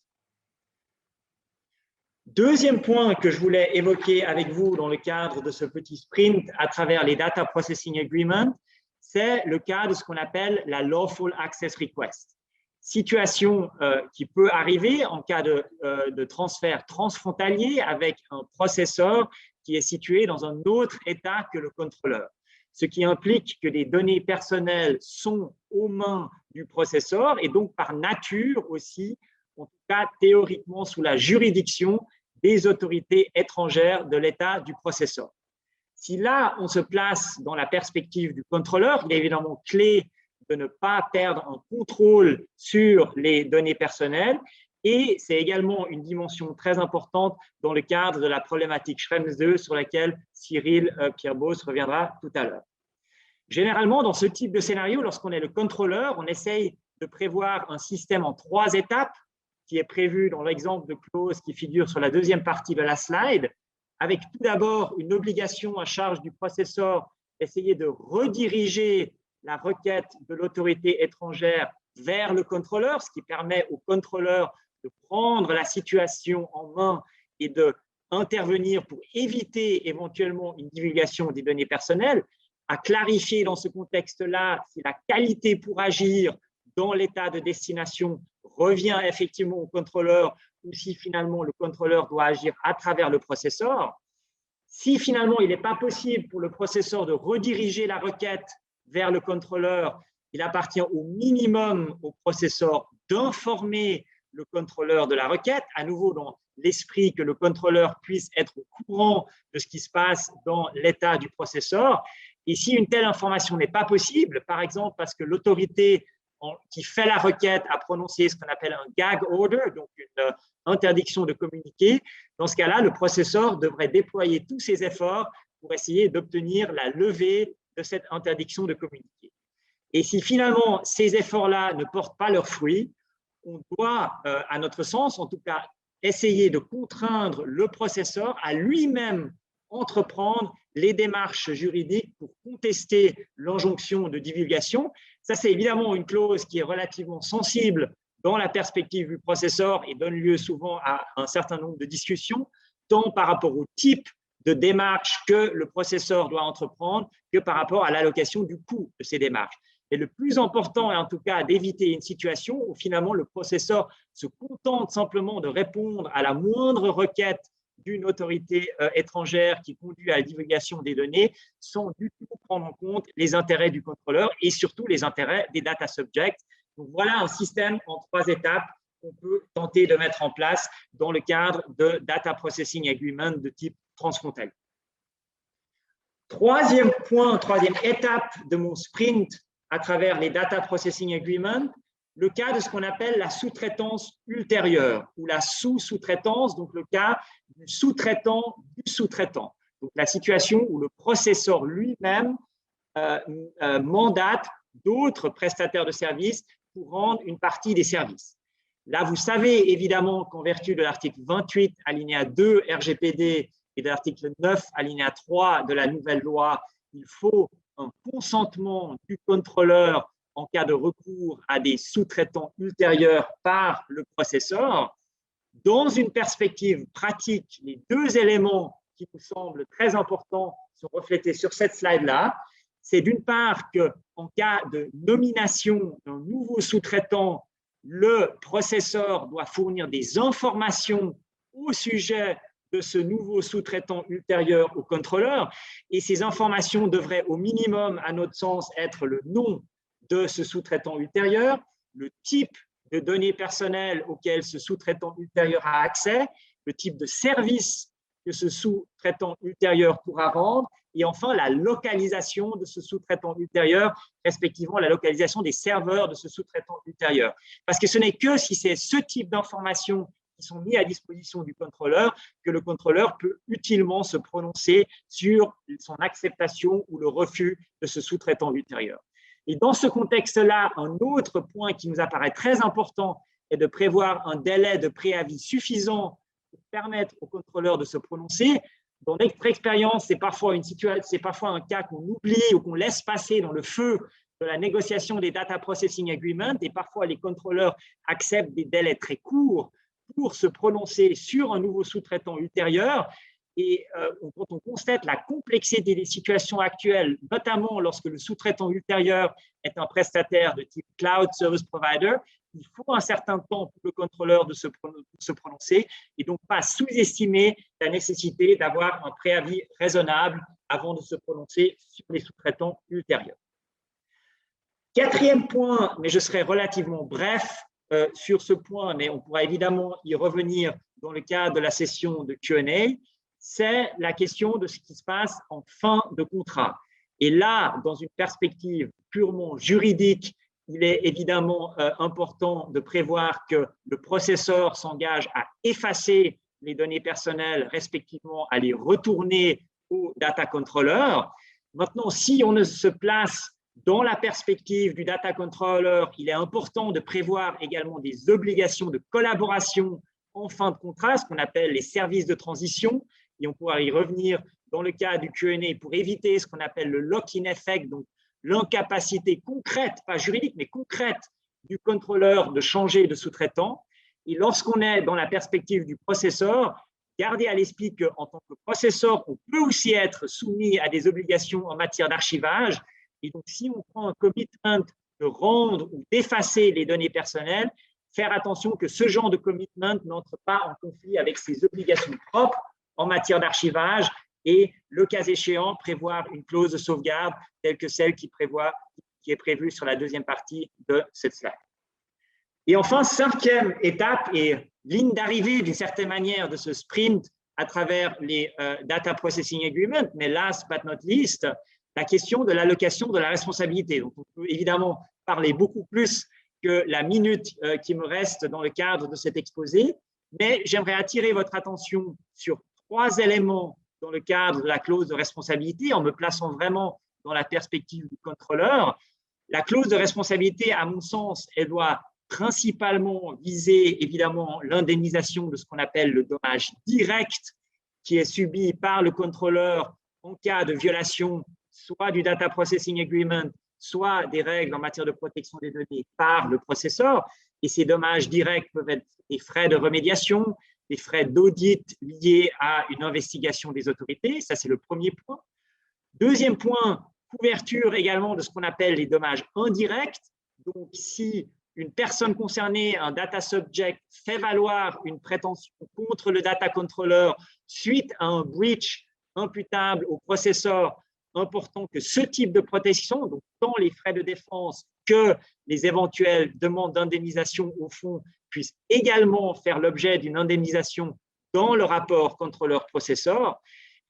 Deuxième point que je voulais évoquer avec vous dans le cadre de ce petit sprint à travers les Data Processing Agreements, c'est le cas de ce qu'on appelle la Lawful Access Request. Situation qui peut arriver en cas de transfert transfrontalier avec un processeur qui est situé dans un autre État que le contrôleur, ce qui implique que les données personnelles sont aux mains du processeur et donc par nature aussi, en tout cas théoriquement sous la juridiction des autorités étrangères de l'État du processeur. Si là, on se place dans la perspective du contrôleur, il est évidemment clé de ne pas perdre un contrôle sur les données personnelles et c'est également une dimension très importante dans le cadre de la problématique Schrems 2 sur laquelle Cyril Pierre-Beauce reviendra tout à l'heure. Généralement, dans ce type de scénario, lorsqu'on est le contrôleur, on essaye de prévoir un système en 3 étapes qui est prévu dans l'exemple de clause qui figure sur la deuxième partie de la slide, avec tout d'abord une obligation à charge du processeur d'essayer de rediriger la requête de l'autorité étrangère vers le contrôleur, ce qui permet au contrôleur de prendre la situation en main et d'intervenir pour éviter éventuellement une divulgation des données personnelles, à clarifier dans ce contexte-là si la qualité pour agir dans l'état de destination revient effectivement au contrôleur ou si finalement le contrôleur doit agir à travers le processeur. Si finalement il n'est pas possible pour le processeur de rediriger la requête vers le contrôleur, il appartient au minimum au processeur d'informer le contrôleur de la requête, à nouveau dans l'esprit que le contrôleur puisse être au courant de ce qui se passe dans l'état du processeur. Et si une telle information n'est pas possible, par exemple parce que l'autorité qui fait la requête a prononcé ce qu'on appelle un gag order, donc une interdiction de communiquer, dans ce cas-là, le processeur devrait déployer tous ses efforts pour essayer d'obtenir la levée de cette interdiction de communiquer. Et si finalement ces efforts-là ne portent pas leurs fruits, on doit, à notre sens, en tout cas, essayer de contraindre le processeur à lui-même entreprendre les démarches juridiques pour contester l'injonction de divulgation. Ça, c'est évidemment une clause qui est relativement sensible dans la perspective du processeur et donne lieu souvent à un certain nombre de discussions, tant par rapport au type de démarche que le processeur doit entreprendre que par rapport à l'allocation du coût de ces démarches. Et le plus important est en tout cas d'éviter une situation où finalement le processeur se contente simplement de répondre à la moindre requête d'une autorité étrangère qui conduit à la divulgation des données sans du tout prendre en compte les intérêts du contrôleur et surtout les intérêts des data subjects. Donc voilà un système en 3 étapes qu'on peut tenter de mettre en place dans le cadre de Data Processing Agreement de type transfrontalier. Troisième point, troisième étape de mon sprint à travers les Data Processing Agreements, le cas de ce qu'on appelle la sous-traitance ultérieure ou la sous-sous-traitance, donc le cas du sous-traitant du sous-traitant. Donc la situation où le processeur lui-même mandate d'autres prestataires de services pour rendre une partie des services. Là, vous savez évidemment qu'en vertu de l'article 28, alinéa 2 RGPD et de l'article 9, alinéa 3 de la nouvelle loi il faut un consentement du contrôleur en cas de recours à des sous-traitants ultérieurs par le processeur. Dans une perspective pratique, les deux éléments qui nous semblent très importants sont reflétés sur cette slide-là. C'est d'une part qu'en cas de nomination d'un nouveau sous-traitant, le processeur doit fournir des informations au sujet de ce nouveau sous-traitant ultérieur au contrôleur. Et ces informations devraient au minimum, à notre sens, être le nom de ce sous-traitant ultérieur, le type de données personnelles auxquelles ce sous-traitant ultérieur a accès, le type de service que ce sous-traitant ultérieur pourra rendre, et enfin la localisation de ce sous-traitant ultérieur, respectivement la localisation des serveurs de ce sous-traitant ultérieur. Parce que ce n'est que si c'est ce type d'informations qui sont mis à disposition du contrôleur que le contrôleur peut utilement se prononcer sur son acceptation ou le refus de ce sous-traitant ultérieur. Et dans ce contexte-là, un autre point qui nous apparaît très important est de prévoir un délai de préavis suffisant pour permettre au contrôleur de se prononcer. Dans notre expérience, c'est parfois un cas qu'on oublie ou qu'on laisse passer dans le feu de la négociation des Data Processing Agreements, et parfois les contrôleurs acceptent des délais très courts pour se prononcer sur un nouveau sous-traitant ultérieur. Et quand on constate la complexité des situations actuelles, notamment lorsque le sous-traitant ultérieur est un prestataire de type Cloud Service Provider, il faut un certain temps pour le contrôleur de se prononcer et donc pas sous-estimer la nécessité d'avoir un préavis raisonnable avant de se prononcer sur les sous-traitants ultérieurs. Quatrième point, mais je serai relativement bref sur ce point, mais on pourra évidemment y revenir dans le cadre de la session de Q&A, c'est la question de ce qui se passe en fin de contrat. Et là, dans une perspective purement juridique, il est évidemment important de prévoir que le processeur s'engage à effacer les données personnelles, respectivement à les retourner au data controller. Maintenant, si on ne se place dans la perspective du data controller, il est important de prévoir également des obligations de collaboration en fin de contrat, ce qu'on appelle les services de transition, et on pourra y revenir dans le cas du Q&A pour éviter ce qu'on appelle le lock-in effect, donc l'incapacité concrète, pas juridique, mais concrète du contrôleur de changer de sous-traitant. Et lorsqu'on est dans la perspective du processeur, gardez à l'esprit qu'en tant que processeur, on peut aussi être soumis à des obligations en matière d'archivage. Et donc, si on prend un commitment de rendre ou d'effacer les données personnelles, faire attention que ce genre de commitment n'entre pas en conflit avec ses obligations propres en matière d'archivage et, le cas échéant, prévoir une clause de sauvegarde telle que celle qui est prévue sur la deuxième partie de cette slide. Et enfin, cinquième étape et ligne d'arrivée d'une certaine manière de ce sprint à travers les Data Processing Agreements, mais last but not least, la question de l'allocation de la responsabilité. Donc, on peut évidemment parler beaucoup plus que la minute qui me reste dans le cadre de cet exposé, mais j'aimerais attirer votre attention sur 3 éléments dans le cadre de la clause de responsabilité, en me plaçant vraiment dans la perspective du contrôleur. La clause de responsabilité, à mon sens, elle doit principalement viser évidemment l'indemnisation de ce qu'on appelle le dommage direct qui est subi par le contrôleur en cas de violation soit du Data Processing Agreement, soit des règles en matière de protection des données par le processeur. Et ces dommages directs peuvent être des frais de remédiation, des frais d'audit liés à une investigation des autorités. Ça, c'est le premier point. Deuxième point, couverture également de ce qu'on appelle les dommages indirects. Donc, si une personne concernée, un data subject, fait valoir une prétention contre le data controller suite à un breach imputable au processeur, important que ce type de protection, donc tant les frais de défense que les éventuelles demandes d'indemnisation au fond, puissent également faire l'objet d'une indemnisation dans le rapport contrôleur-processeur.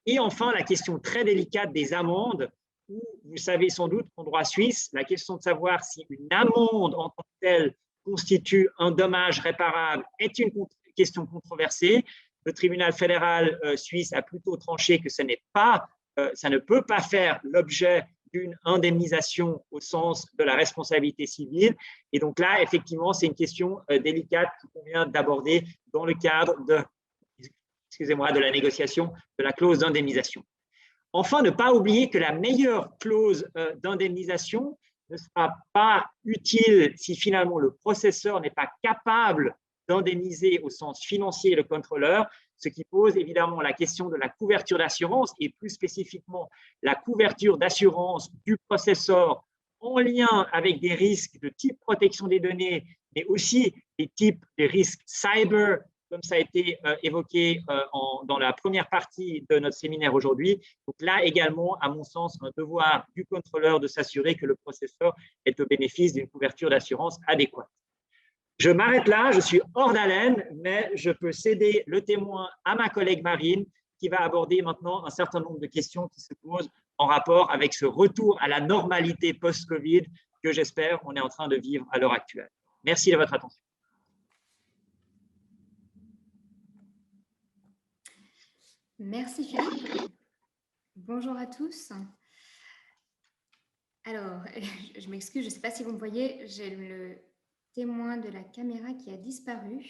Et enfin, la question très délicate des amendes, où vous savez sans doute qu'en droit suisse, la question de savoir si une amende en tant que telle constitue un dommage réparable est une question controversée. Le tribunal fédéral suisse a plutôt tranché que ça ne peut pas faire l'objet d'une indemnisation au sens de la responsabilité civile. Et donc là, effectivement, c'est une question délicate qu'on vient d'aborder dans le cadre de la négociation de la clause d'indemnisation. Enfin, ne pas oublier que la meilleure clause d'indemnisation ne sera pas utile si finalement le processeur n'est pas capable d'indemniser au sens financier le contrôleur, ce qui pose évidemment la question de la couverture d'assurance et plus spécifiquement la couverture d'assurance du processeur en lien avec des risques de type protection des données, mais aussi des risques cyber, comme ça a été évoqué dans la première partie de notre séminaire aujourd'hui. Donc là également, à mon sens, un devoir du contrôleur de s'assurer que le processeur est au bénéfice d'une couverture d'assurance adéquate. Je m'arrête là, je suis hors d'haleine, mais je peux céder le témoin à ma collègue Marine, qui va aborder maintenant un certain nombre de questions qui se posent en rapport avec ce retour à la normalité post-Covid que j'espère on est en train de vivre à l'heure actuelle. Merci de votre attention. Merci Philippe. Bonjour à tous. Alors, je m'excuse, je ne sais pas si vous me voyez, j'ai le témoin de la caméra qui a disparu.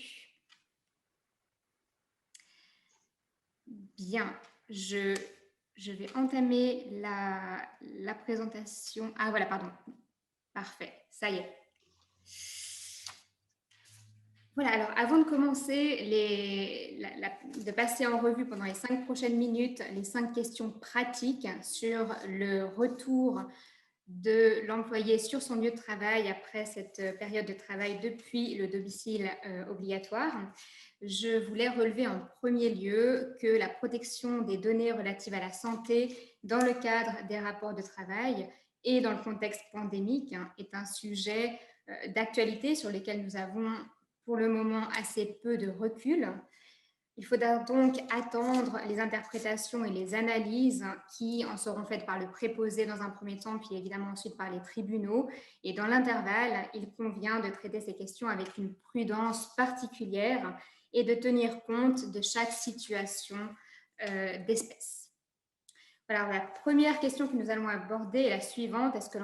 Bien, je vais entamer la présentation. Ah voilà, pardon. Parfait, ça y est. Voilà, alors avant de commencer, de passer en revue pendant les 5 prochaines minutes les 5 questions pratiques sur le retour de l'employé sur son lieu de travail après cette période de travail depuis le domicile obligatoire, je voulais relever en premier lieu que la protection des données relatives à la santé dans le cadre des rapports de travail et dans le contexte pandémique est un sujet d'actualité sur lequel nous avons pour le moment assez peu de recul. Il faudra donc attendre les interprétations et les analyses qui en seront faites par le préposé dans un premier temps, puis évidemment ensuite par les tribunaux. Et dans l'intervalle, il convient de traiter ces questions avec une prudence particulière et de tenir compte de chaque situation d'espèce. Alors, la première question que nous allons aborder est la suivante. Est-ce que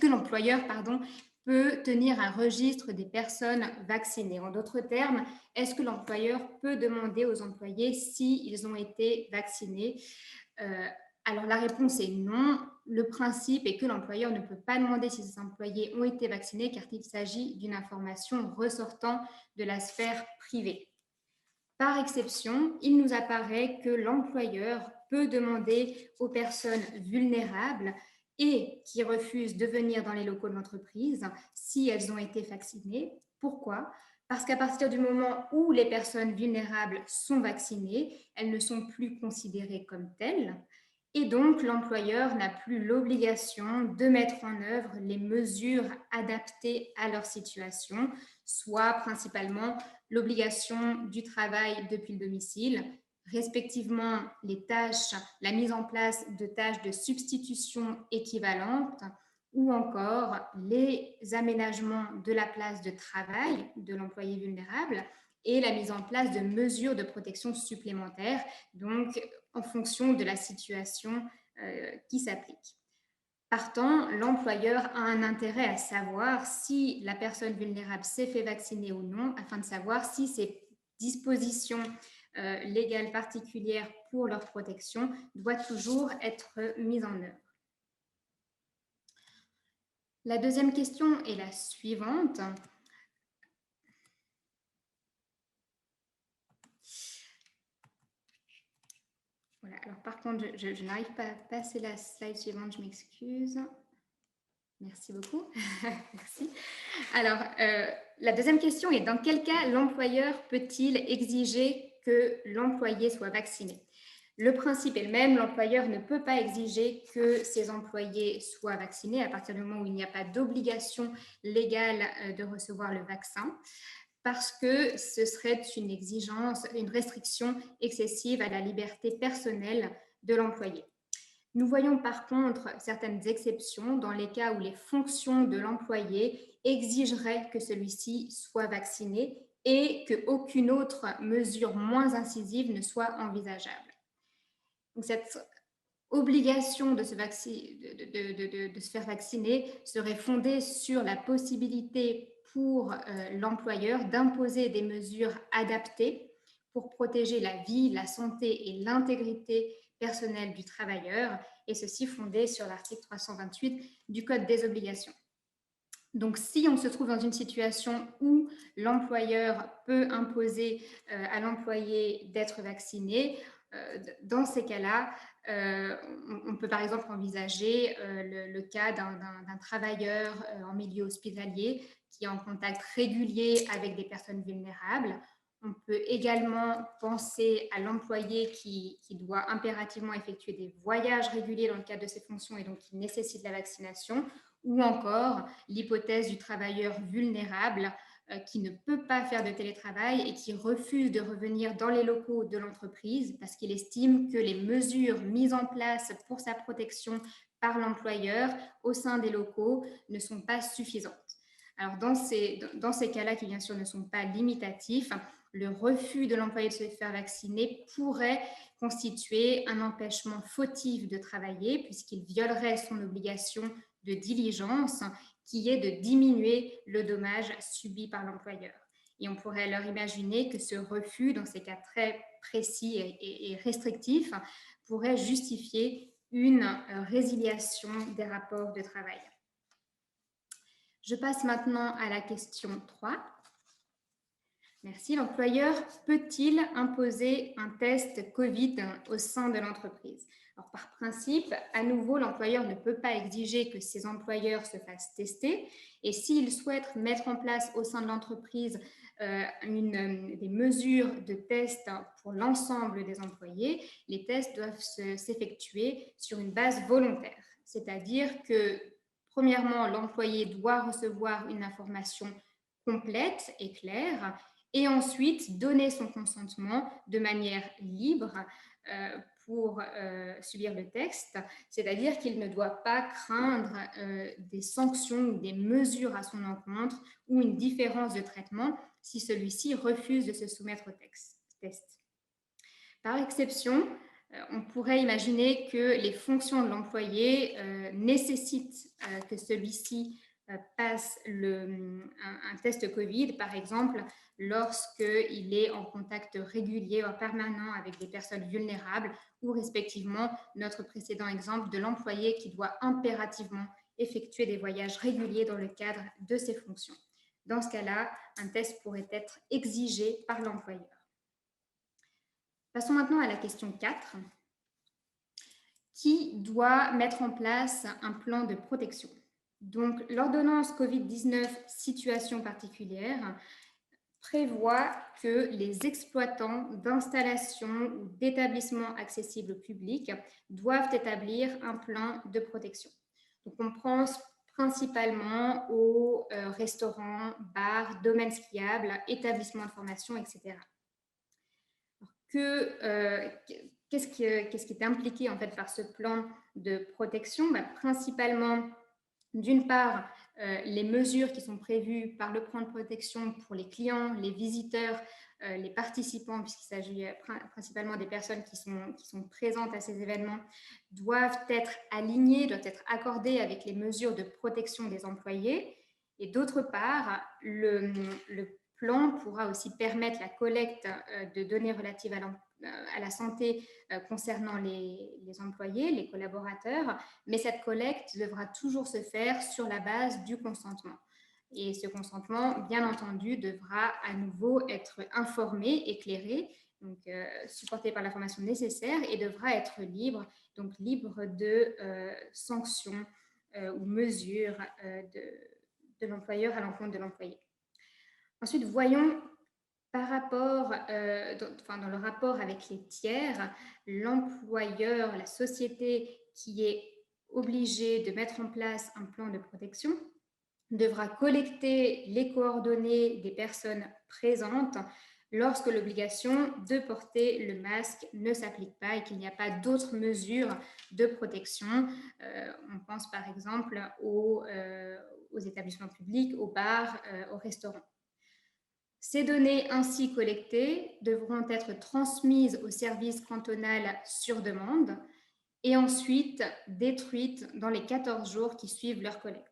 l'employeur peut tenir un registre des personnes vaccinées? En d'autres termes, est-ce que l'employeur peut demander aux employés s'ils ont été vaccinés? Alors, la réponse est non. Le principe est que l'employeur ne peut pas demander si ses employés ont été vaccinés car il s'agit d'une information ressortant de la sphère privée. Par exception, il nous apparaît que l'employeur peut demander aux personnes vulnérables et qui refusent de venir dans les locaux de l'entreprise si elles ont été vaccinées. Pourquoi? Parce qu'à partir du moment où les personnes vulnérables sont vaccinées, elles ne sont plus considérées comme telles et donc l'employeur n'a plus l'obligation de mettre en œuvre les mesures adaptées à leur situation, soit principalement l'obligation du travail depuis le domicile, respectivement les tâches, la mise en place de tâches de substitution équivalentes ou encore les aménagements de la place de travail de l'employé vulnérable et la mise en place de mesures de protection supplémentaires, donc en fonction de la situation qui s'applique. Partant, l'employeur a un intérêt à savoir si la personne vulnérable s'est fait vacciner ou non, afin de savoir si ces dispositions légales particulières pour leur protection doivent toujours être mises en œuvre. La deuxième question est la suivante. Voilà, alors par contre, je n'arrive pas à passer la slide suivante, je m'excuse. Merci beaucoup. Merci. Alors, la deuxième question est: dans quel cas l'employeur peut-il exiger que l'employé soit vacciné? Le principe est le même, l'employeur ne peut pas exiger que ses employés soient vaccinés à partir du moment où il n'y a pas d'obligation légale de recevoir le vaccin, parce que ce serait une exigence, une restriction excessive à la liberté personnelle de l'employé. Nous voyons par contre certaines exceptions dans les cas où les fonctions de l'employé exigeraient que celui-ci soit vacciné et qu'aucune autre mesure moins incisive ne soit envisageable. Donc, cette obligation de se faire vacciner serait fondée sur la possibilité pour l'employeur d'imposer des mesures adaptées pour protéger la vie, la santé et l'intégrité personnel du travailleur, et ceci fondé sur l'article 328 du Code des obligations. Donc, si on se trouve dans une situation où l'employeur peut imposer à l'employé d'être vacciné, dans ces cas-là, on peut par exemple envisager le cas d'un travailleur en milieu hospitalier qui est en contact régulier avec des personnes vulnérables. On peut également penser à l'employé qui doit impérativement effectuer des voyages réguliers dans le cadre de ses fonctions et donc qui nécessite la vaccination, ou encore l'hypothèse du travailleur vulnérable qui ne peut pas faire de télétravail et qui refuse de revenir dans les locaux de l'entreprise parce qu'il estime que les mesures mises en place pour sa protection par l'employeur au sein des locaux ne sont pas suffisantes. Alors, dans ces cas-là, qui bien sûr ne sont pas limitatifs, le refus de l'employé de se faire vacciner pourrait constituer un empêchement fautif de travailler puisqu'il violerait son obligation de diligence qui est de diminuer le dommage subi par l'employeur. Et on pourrait alors imaginer que ce refus, dans ces cas très précis et restrictifs, pourrait justifier une résiliation des rapports de travail. Je passe maintenant à la question 3. Merci. L'employeur peut-il imposer un test Covid au sein de l'entreprise? Alors, par principe, à nouveau, l'employeur ne peut pas exiger que ses employeurs se fassent tester. Et s'il souhaite mettre en place au sein de l'entreprise des mesures de test pour l'ensemble des employés, les tests doivent s'effectuer sur une base volontaire. C'est-à-dire que, premièrement, l'employé doit recevoir une information complète et claire et ensuite donner son consentement de manière libre pour subir le test, c'est-à-dire qu'il ne doit pas craindre des sanctions ou des mesures à son encontre ou une différence de traitement si celui-ci refuse de se soumettre au test. Par exception, on pourrait imaginer que les fonctions de l'employé nécessitent que celui-ci passe un test Covid, par exemple, lorsqu'il est en contact régulier ou permanent avec des personnes vulnérables ou respectivement notre précédent exemple de l'employé qui doit impérativement effectuer des voyages réguliers dans le cadre de ses fonctions. Dans ce cas-là, un test pourrait être exigé par l'employeur. Passons maintenant à la question 4. Qui doit mettre en place un plan de protection? Donc, l'ordonnance Covid-19 situation particulière prévoit que les exploitants d'installations ou d'établissements accessibles au public doivent établir un plan de protection. Donc, on pense principalement aux restaurants, bars, domaines skiables, établissements de formation, etc. Qu'est-ce qui est impliqué en fait par ce plan de protection? Principalement, d'une part, les mesures qui sont prévues par le plan de protection pour les clients, les visiteurs, les participants, puisqu'il s'agit principalement des personnes qui sont présentes à ces événements, doivent être alignées, doivent être accordées avec les mesures de protection des employés. Et d'autre part, le plan pourra aussi permettre la collecte de données relatives à la santé concernant les employés, les collaborateurs, mais cette collecte devra toujours se faire sur la base du consentement. Et ce consentement, bien entendu, devra à nouveau être informé, éclairé, donc supporté par l'information nécessaire et devra être libre, donc libre de sanctions ou mesures de l'employeur à l'encontre de l'employé. Ensuite, voyons par rapport, dans le rapport avec les tiers, l'employeur, la société qui est obligée de mettre en place un plan de protection devra collecter les coordonnées des personnes présentes lorsque l'obligation de porter le masque ne s'applique pas et qu'il n'y a pas d'autres mesures de protection. On pense par exemple aux établissements publics, aux bars, aux restaurants. Ces données ainsi collectées devront être transmises au service cantonal sur demande et ensuite détruites dans les 14 jours qui suivent leur collecte.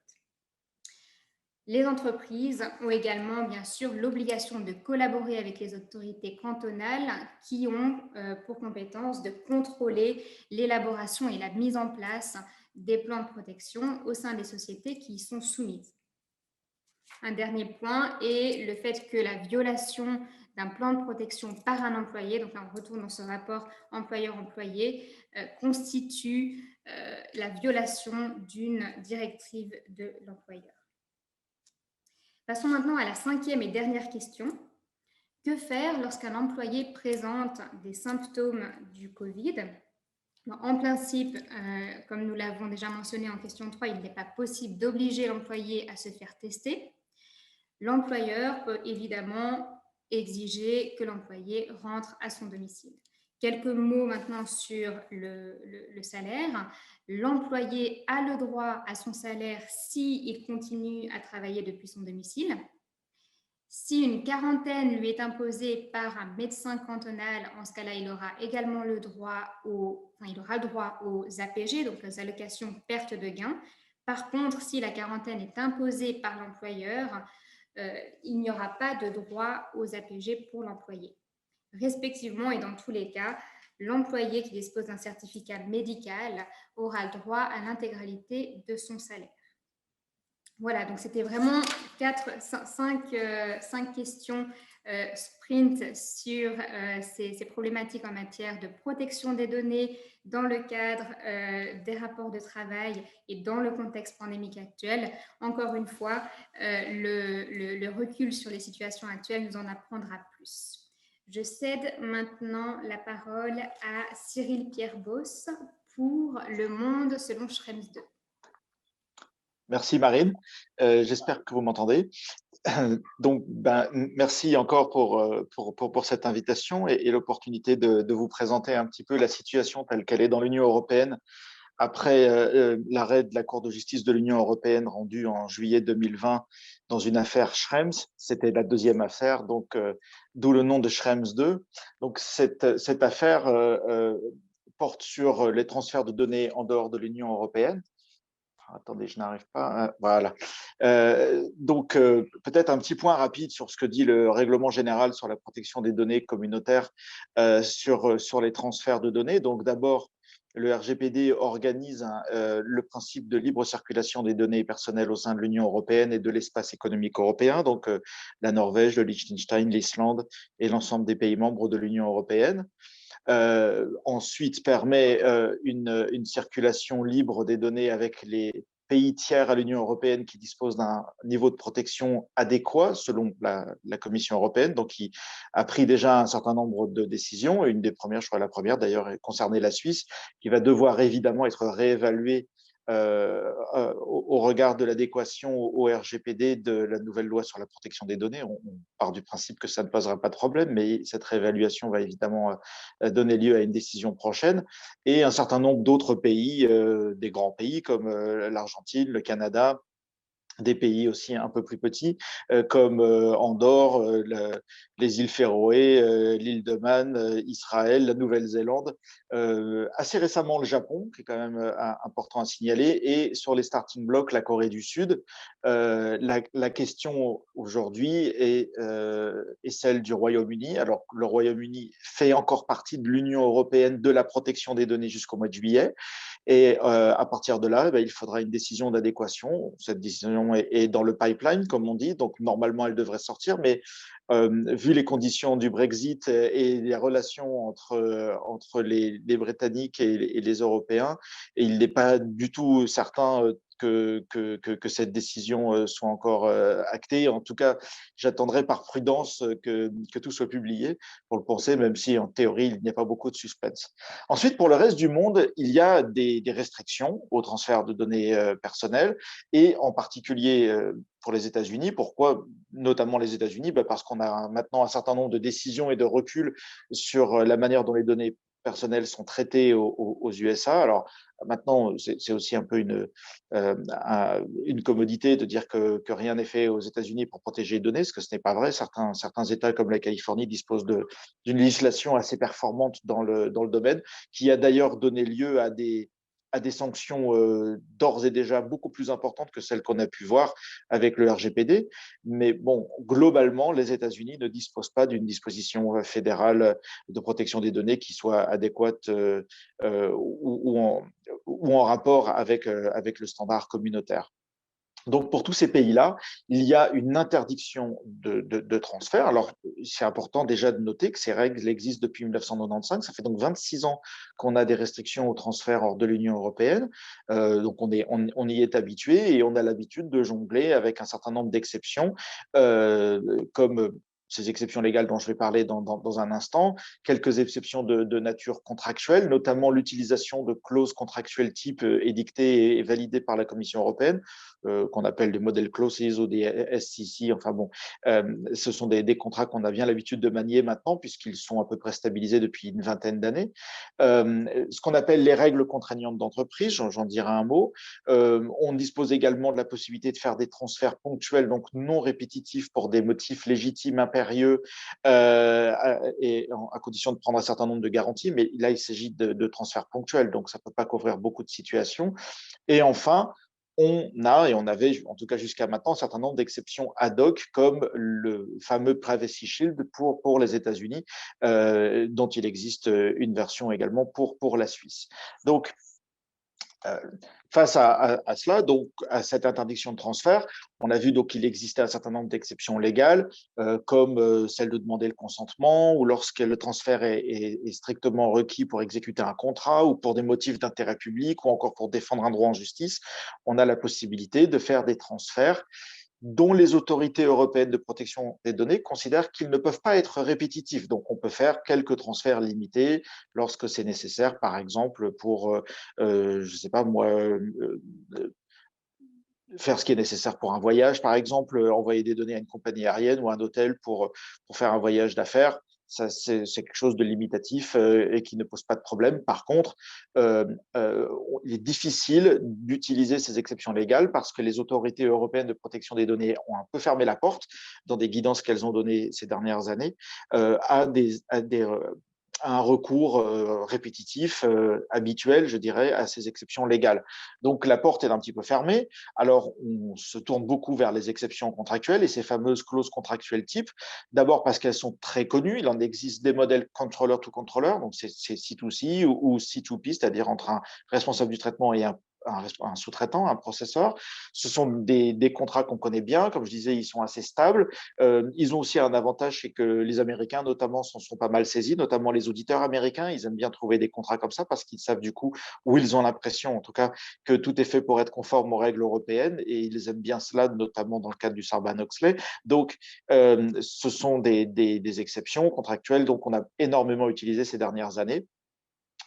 Les entreprises ont également, bien sûr, l'obligation de collaborer avec les autorités cantonales qui ont pour compétence de contrôler l'élaboration et la mise en place des plans de protection au sein des sociétés qui y sont soumises. Un dernier point est le fait que la violation d'un plan de protection par un employé, donc on retourne dans ce rapport employeur-employé, constitue la violation d'une directive de l'employeur. Passons maintenant à la 5e et dernière question. Que faire lorsqu'un employé présente des symptômes du Covid ? En principe, comme nous l'avons déjà mentionné en question 3, il n'est pas possible d'obliger l'employé à se faire tester. L'employeur peut évidemment exiger que l'employé rentre à son domicile. Quelques mots maintenant sur le salaire. L'employé a le droit à son salaire s'il continue à travailler depuis son domicile. Si une quarantaine lui est imposée par un médecin cantonal, en ce cas-là, il aura également le droit aux APG, donc les allocations perte de gain. Par contre, si la quarantaine est imposée par l'employeur, il n'y aura pas de droit aux APG pour l'employé. Respectivement, et dans tous les cas, l'employé qui dispose d'un certificat médical aura le droit à l'intégralité de son salaire. Voilà, donc c'était vraiment 5 questions sprint sur ces problématiques en matière de protection des données dans le cadre des rapports de travail et dans le contexte pandémique actuel. Encore une fois, le recul sur les situations actuelles nous en apprendra plus. Je cède maintenant la parole à Cyril Pierre-Bosse pour Le Monde selon Schrems 2. Merci Marine, j'espère que vous m'entendez. Donc, merci encore pour cette invitation et l'opportunité de vous présenter un petit peu la situation telle qu'elle est dans l'Union européenne après l'arrêt de la Cour de justice de l'Union européenne rendu en juillet 2020 dans une affaire Schrems. C'était la deuxième affaire, donc d'où le nom de Schrems 2. Donc, cette affaire porte sur les transferts de données en dehors de l'Union européenne. Attendez, je n'arrive pas. Voilà. Donc, peut-être un petit point rapide sur ce que dit le règlement général sur la protection des données communautaires sur les transferts de données. Donc, d'abord, le RGPD organise le principe de libre circulation des données personnelles au sein de l'Union européenne et de l'espace économique européen, donc la Norvège, le Liechtenstein, l'Islande et l'ensemble des pays membres de l'Union européenne. Ensuite, permet une circulation libre des données avec les pays tiers à l'Union européenne qui disposent d'un niveau de protection adéquat selon la Commission européenne, donc qui a pris déjà un certain nombre de décisions. Et une des premières, je crois la première d'ailleurs, concernait la Suisse, qui va devoir évidemment être réévaluée au regard de l'adéquation au RGPD de la nouvelle loi sur la protection des données. On part du principe que ça ne posera pas de problème, mais cette réévaluation va évidemment donner lieu à une décision prochaine. Et un certain nombre d'autres pays, des grands pays comme l'Argentine, le Canada, des pays aussi un peu plus petits, comme Andorre, les îles Féroé, l'île de Man, Israël, la Nouvelle-Zélande, assez récemment le Japon, qui est quand même important à signaler, et sur les starting blocks, la Corée du Sud. La question aujourd'hui est celle du Royaume-Uni. Alors, le Royaume-Uni fait encore partie de l'Union européenne de la protection des données jusqu'au mois de juillet. Et à partir de là, il faudra une décision d'adéquation. Cette décision est dans le pipeline, comme on dit, donc normalement elle devrait sortir, mais vu les conditions du Brexit et les relations entre les Britanniques et les Européens, et il n'est pas du tout certain que cette décision soit encore actée. En tout cas, j'attendrai par prudence que tout soit publié pour le penser, même si en théorie, il n'y a pas beaucoup de suspense. Ensuite, pour le reste du monde, il y a des restrictions au transfert de données personnelles et en particulier pour les États-Unis. Pourquoi notamment les États-Unis? Parce qu'on a maintenant un certain nombre de décisions et de reculs sur la manière dont les données personnelles sont traitées aux USA. Alors maintenant, c'est aussi un peu une commodité de dire que rien n'est fait aux États-Unis pour protéger les données, parce que ce n'est pas vrai. Certains États comme la Californie disposent d'une législation assez performante dans le domaine, qui a d'ailleurs donné lieu à des à des sanctions d'ores et déjà beaucoup plus importantes que celles qu'on a pu voir avec le RGPD. Mais bon, globalement, les États-Unis ne disposent pas d'une disposition fédérale de protection des données qui soit adéquate ou en rapport avec le standard communautaire. Donc, pour tous ces pays-là, il y a une interdiction de transfert. Alors, c'est important déjà de noter que ces règles existent depuis 1995. Ça fait donc 26 ans qu'on a des restrictions au transfert hors de l'Union européenne. Donc, on y est habitué et on a l'habitude de jongler avec un certain nombre d'exceptions, comme ces exceptions légales dont je vais parler dans un instant, quelques exceptions de nature contractuelle, notamment l'utilisation de clauses contractuelles type édictées et validées par la Commission européenne, qu'on appelle des model clauses ou des SCC. Enfin bon, ce sont des contrats qu'on a bien l'habitude de manier maintenant puisqu'ils sont à peu près stabilisés depuis une vingtaine d'années. Ce qu'on appelle les règles contraignantes d'entreprise, j'en dirai un mot. On dispose également de la possibilité de faire des transferts ponctuels, donc non répétitifs pour des motifs légitimes, impérieux, et à condition de prendre un certain nombre de garanties. Mais là, il s'agit de transferts ponctuels, donc ça ne peut pas couvrir beaucoup de situations. Et enfin, on avait, en tout cas jusqu'à maintenant, un certain nombre d'exceptions ad hoc, comme le fameux Privacy Shield pour les États-Unis, dont il existe une version également pour la Suisse. Donc, face à cela, donc à cette interdiction de transfert, on a vu donc qu'il existait un certain nombre d'exceptions légales, comme celle de demander le consentement, ou lorsque le transfert est strictement requis pour exécuter un contrat, ou pour des motifs d'intérêt public, ou encore pour défendre un droit en justice, on a la possibilité de faire des transferts dont les autorités européennes de protection des données considèrent qu'ils ne peuvent pas être répétitifs. Donc, on peut faire quelques transferts limités lorsque c'est nécessaire, par exemple, pour, je ne sais pas moi, faire ce qui est nécessaire pour un voyage, par exemple, envoyer des données à une compagnie aérienne ou à un hôtel pour faire un voyage d'affaires. Ça, c'est quelque chose de limitatif et qui ne pose pas de problème. Par contre, il est difficile d'utiliser ces exceptions légales parce que les autorités européennes de protection des données ont un peu fermé la porte dans des guidances qu'elles ont données ces dernières années à un recours répétitif, habituel, je dirais, à ces exceptions légales. Donc, la porte est un petit peu fermée. Alors, on se tourne beaucoup vers les exceptions contractuelles et ces fameuses clauses contractuelles type. D'abord parce qu'elles sont très connues. Il en existe des modèles controller to controller, donc c'est C2C ou C2P, c'est-à-dire entre un responsable du traitement et un sous-traitant, un processeur. Ce sont des contrats qu'on connaît bien. Comme je disais, ils sont assez stables. Ils ont aussi un avantage, c'est que les Américains, notamment, s'en sont pas mal saisis, notamment les auditeurs américains. Ils aiment bien trouver des contrats comme ça parce qu'ils savent du coup, ou ils ont l'impression, en tout cas, que tout est fait pour être conforme aux règles européennes et ils aiment bien cela, notamment dans le cadre du Sarbanes-Oxley. Donc, ce sont des exceptions contractuelles donc on a énormément utilisé ces dernières années.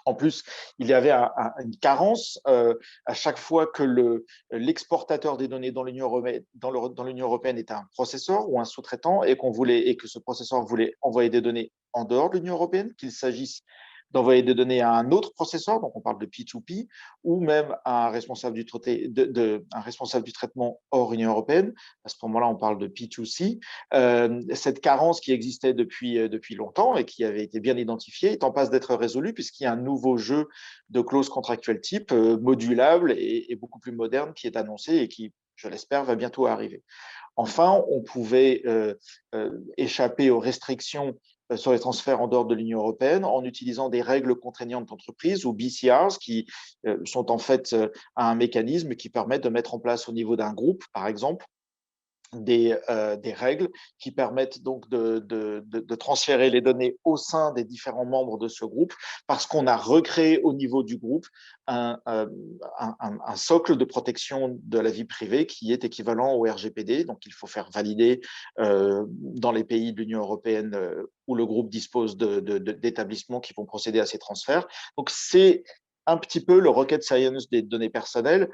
En plus, il y avait une carence à chaque fois que l'exportateur des données dans l'Union européenne était un processeur ou un sous-traitant et que ce processeur voulait envoyer des données en dehors de l'Union européenne, qu'il s'agisse d'envoyer des données à un autre processeur, donc on parle de P2P, ou même à un responsable du traitement hors Union européenne. À ce moment-là, on parle de P2C. Cette carence qui existait depuis longtemps et qui avait été bien identifiée est en passe d'être résolue puisqu'il y a un nouveau jeu de clauses contractuelles type modulable et beaucoup plus moderne qui est annoncé et qui, je l'espère, va bientôt arriver. Enfin, on pouvait échapper aux restrictions sur les transferts en dehors de l'Union européenne en utilisant des règles contraignantes d'entreprise ou BCRs qui sont en fait un mécanisme qui permet de mettre en place au niveau d'un groupe, par exemple, des règles qui permettent donc de transférer les données au sein des différents membres de ce groupe parce qu'on a recréé au niveau du groupe un socle de protection de la vie privée qui est équivalent au RGPD. Donc, il faut faire valider dans les pays de l'Union européenne où le groupe dispose d'établissements qui vont procéder à ces transferts. Donc, c'est un petit peu le rocket science des données personnelles.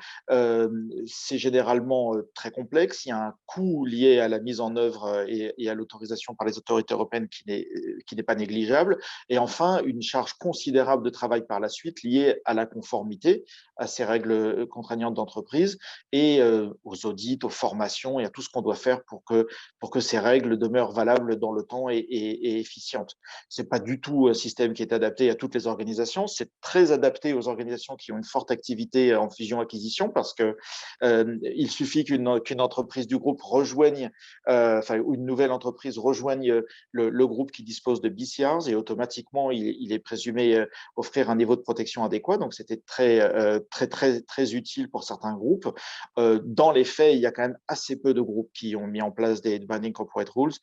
C'est généralement très complexe. Il y a un coût lié à la mise en œuvre et à l'autorisation par les autorités européennes qui n'est pas négligeable. Et enfin, une charge considérable de travail par la suite liée à la conformité à ces règles contraignantes d'entreprise et aux audits, aux formations et à tout ce qu'on doit faire pour que ces règles demeurent valables dans le temps et efficientes. Ce n'est pas du tout un système qui est adapté à toutes les organisations. C'est très adapté aux organisations qui ont une forte activité en fusion-acquisition parce que il suffit qu'une entreprise du groupe rejoigne, ou une nouvelle entreprise rejoigne le groupe qui dispose de BCRs et automatiquement, il est présumé offrir un niveau de protection adéquat. Donc, c'était très utile pour certains groupes. Dans les faits, il y a quand même assez peu de groupes qui ont mis en place des Binding Corporate Rules.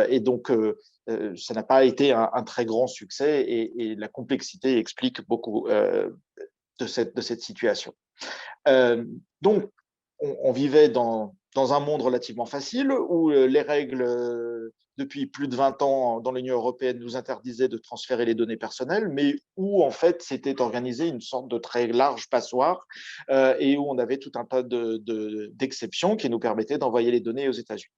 Et donc, ça n'a pas été un très grand succès et la complexité explique beaucoup de cette situation. Donc, on vivait dans un monde relativement facile où les règles, depuis plus de 20 ans dans l'Union européenne, nous interdisaient de transférer les données personnelles, mais où en fait s'était organisé une sorte de très large passoire et où on avait tout un tas d'exceptions qui nous permettaient d'envoyer les données aux États-Unis.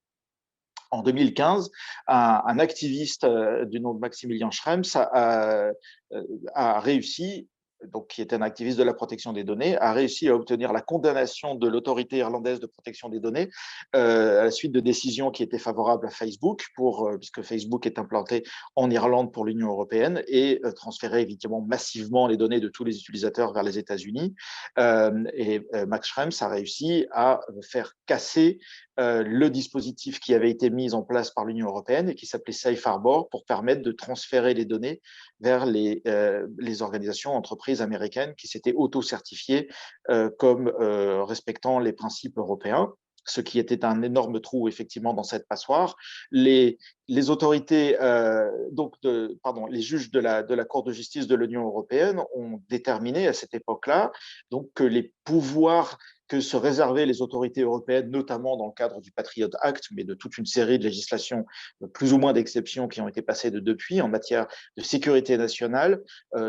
En 2015, un activiste du nom de Maximilian Schrems a réussi, donc qui était un activiste de la protection des données, a réussi à obtenir la condamnation de l'autorité irlandaise de protection des données à la suite de décisions qui étaient favorables à Facebook, puisque Facebook est implanté en Irlande pour l'Union européenne et transférait évidemment massivement les données de tous les utilisateurs vers les États-Unis. Max Schrems a réussi à faire casser le dispositif qui avait été mis en place par l'Union européenne et qui s'appelait Safe Harbor pour permettre de transférer les données vers les organisations, entreprises américaines qui s'étaient auto-certifiées comme respectant les principes européens, ce qui était un énorme trou effectivement dans cette passoire. Les autorités, les juges de la Cour de justice de l'Union européenne ont déterminé à cette époque-là donc que les pouvoirs que se réservaient les autorités européennes, notamment dans le cadre du Patriot Act, mais de toute une série de législations, plus ou moins d'exceptions qui ont été passées depuis en matière de sécurité nationale,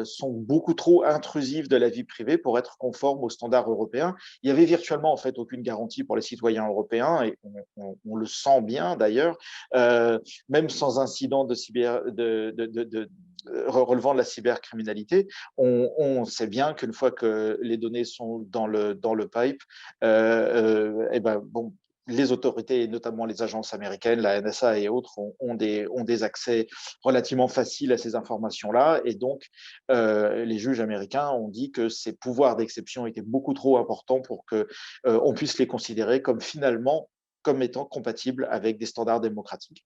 sont beaucoup trop intrusives de la vie privée pour être conformes aux standards européens. Il y avait virtuellement en fait aucune garantie pour les citoyens européens et on le sent bien d'ailleurs, même sans incident relevant de la cybercriminalité, on sait bien qu'une fois que les données sont dans le pipe, les autorités, notamment les agences américaines, la NSA et autres, ont des accès relativement faciles à ces informations-là. Et donc, les juges américains ont dit que ces pouvoirs d'exception étaient beaucoup trop importants pour qu'on puisse les considérer comme étant compatibles avec des standards démocratiques.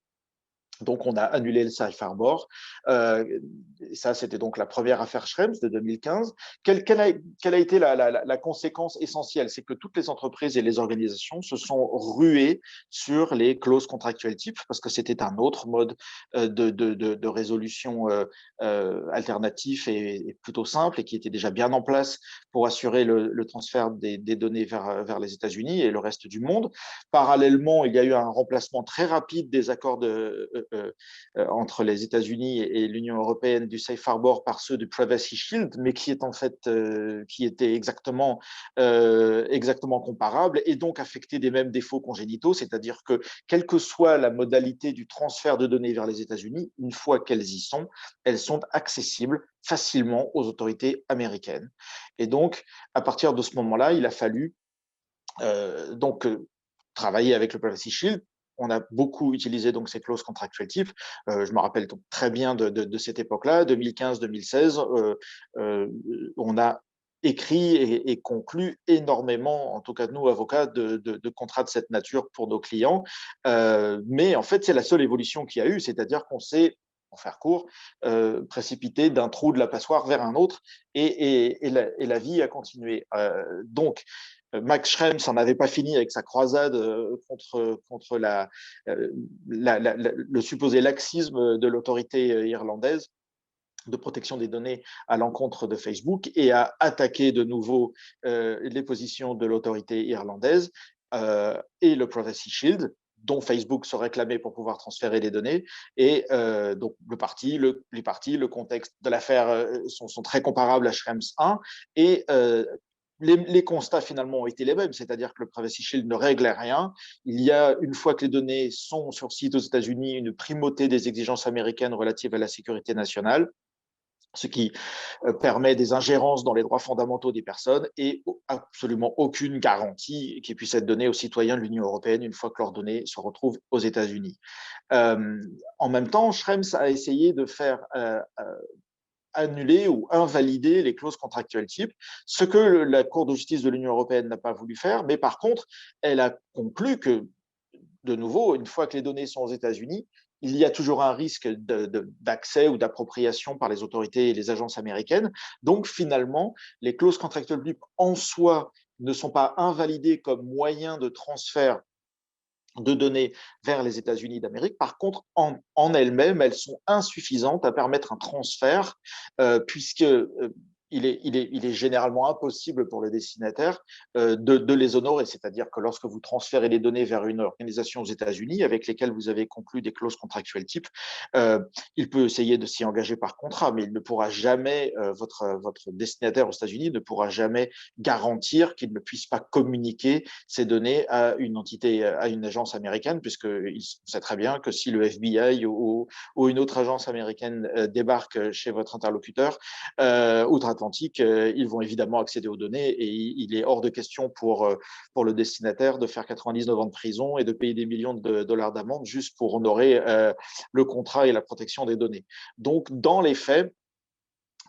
Donc, on a annulé le Safe Harbor. Ça, c'était donc la première affaire Schrems de 2015. Quelle a été la conséquence essentielle? C'est que toutes les entreprises et les organisations se sont ruées sur les clauses contractuelles types parce que c'était un autre mode de résolution alternatif et plutôt simple et qui était déjà bien en place pour assurer le transfert des données vers les États-Unis et le reste du monde. Parallèlement, il y a eu un remplacement très rapide des accords entre les États-Unis et l'Union européenne du Safe Harbor par ceux du Privacy Shield, mais qui est en fait qui était exactement comparable et donc affecté des mêmes défauts congénitaux, c'est-à-dire que quelle que soit la modalité du transfert de données vers les États-Unis, une fois qu'elles y sont, elles sont accessibles facilement aux autorités américaines. Et donc, à partir de ce moment-là, il a fallu travailler avec le Privacy Shield. On a beaucoup utilisé donc ces clauses contractuelles types. Je me rappelle donc très bien de cette époque-là, 2015-2016. On a écrit et conclu énormément, en tout cas nous, avocats, de contrats de cette nature pour nos clients. Mais en fait, c'est la seule évolution qu'il y a eu, c'est-à-dire qu'on s'est, pour faire court, précipité d'un trou de la passoire vers un autre et la vie a continué. Donc, Max Schrems n'en avait pas fini avec sa croisade contre le supposé laxisme de l'autorité irlandaise de protection des données à l'encontre de Facebook et a attaqué de nouveau les positions de l'autorité irlandaise et le Privacy Shield, dont Facebook se réclamait pour pouvoir transférer les données. Et donc, les parties, le contexte de l'affaire sont très comparables à Schrems 1. Et les constats finalement ont été les mêmes, c'est-à-dire que le Privacy Shield ne réglait rien. Il y a, une fois que les données sont sur site aux États-Unis, une primauté des exigences américaines relatives à la sécurité nationale, ce qui permet des ingérences dans les droits fondamentaux des personnes et absolument aucune garantie qui puisse être donnée aux citoyens de l'Union européenne une fois que leurs données se retrouvent aux États-Unis. En même temps, Schrems a essayé de faire annuler ou invalider les clauses contractuelles type, ce que la Cour de justice de l'Union européenne n'a pas voulu faire, mais par contre, elle a conclu que, de nouveau, une fois que les données sont aux États-Unis, il y a toujours un risque d'accès ou d'appropriation par les autorités et les agences américaines. Donc, finalement, les clauses contractuelles type en soi ne sont pas invalidées comme moyen de transfert de données vers les États-Unis d'Amérique. Par contre, en elles-mêmes, elles sont insuffisantes à permettre un transfert, puisque il est généralement impossible pour le destinataire de les honorer. C'est-à-dire que lorsque vous transférez les données vers une organisation aux États-Unis avec lesquelles vous avez conclu des clauses contractuelles type, il peut essayer de s'y engager par contrat, mais il ne pourra jamais, votre destinataire aux États-Unis ne pourra jamais garantir qu'il ne puisse pas communiquer ces données à une entité, à une agence américaine, puisqu'il sait très bien que si le FBI ou une autre agence américaine débarque chez votre interlocuteur outre-Atlantique, ils vont évidemment accéder aux données et il est hors de question pour le destinataire de faire 99 ans de prison et de payer des millions de dollars d'amende juste pour honorer le contrat et la protection des données. Donc, dans les faits,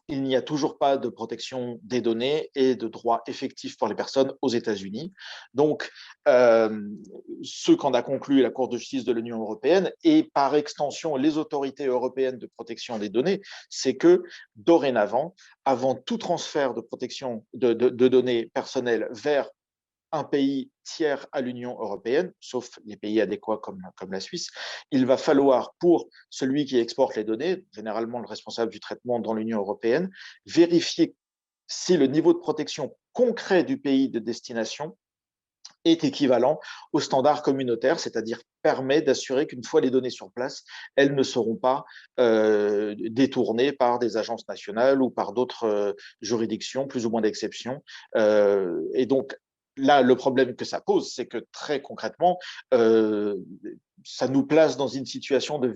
il n'y a toujours pas de protection des données et de droits effectifs pour les personnes aux États-Unis. Donc, ce qu'en a conclu la Cour de justice de l'Union européenne et par extension les autorités européennes de protection des données, c'est que dorénavant, avant tout transfert de protection de données personnelles vers un pays tiers à l'Union européenne, sauf les pays adéquats comme la Suisse, il va falloir, pour celui qui exporte les données, généralement le responsable du traitement dans l'Union européenne, vérifier si le niveau de protection concret du pays de destination est équivalent aux standards communautaires, c'est-à-dire permet d'assurer qu'une fois les données sur place, elles ne seront pas détournées par des agences nationales ou par d'autres juridictions, plus ou moins d'exception. Et donc, là, le problème que ça pose, c'est que très concrètement, ça nous place dans une situation de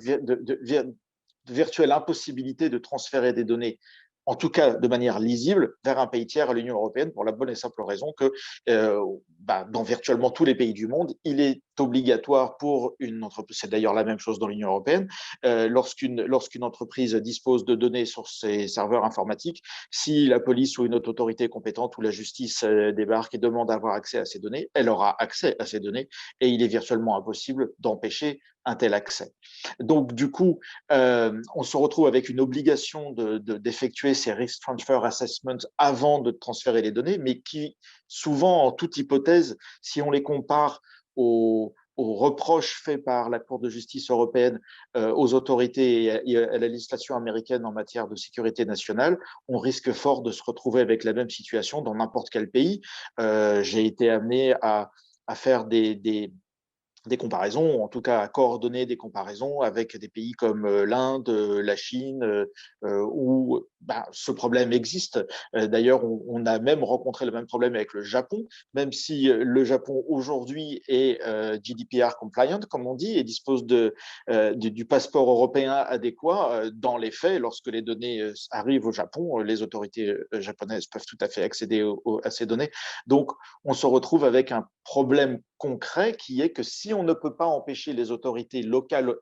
virtuelle impossibilité de transférer des données, en tout cas de manière lisible, vers un pays tiers à l'Union européenne, pour la bonne et simple raison que dans virtuellement tous les pays du monde, il est obligatoire pour une entreprise, c'est d'ailleurs la même chose dans l'Union européenne, lorsqu'une entreprise dispose de données sur ses serveurs informatiques, si la police ou une autre autorité compétente ou la justice débarque et demande d'avoir accès à ces données, elle aura accès à ces données et il est virtuellement impossible d'empêcher un tel accès. Donc, du coup, on se retrouve avec une obligation d'effectuer ces risk transfer assessments avant de transférer les données, mais qui, souvent, en toute hypothèse, si on les compare aux reproches faits par la Cour de justice européenne aux autorités et à la législation américaine en matière de sécurité nationale, on risque fort de se retrouver avec la même situation dans n'importe quel pays. J'ai été amené à faire des comparaisons, en tout cas à coordonner des comparaisons avec des pays comme l'Inde, la Chine, où ce problème existe. D'ailleurs, on a même rencontré le même problème avec le Japon, même si le Japon aujourd'hui est GDPR compliant, comme on dit, et dispose du passeport européen adéquat. Dans les faits, lorsque les données arrivent au Japon, les autorités japonaises peuvent tout à fait accéder à ces données. Donc, on se retrouve avec un problème concret qui est que si on ne peut pas empêcher les autorités locales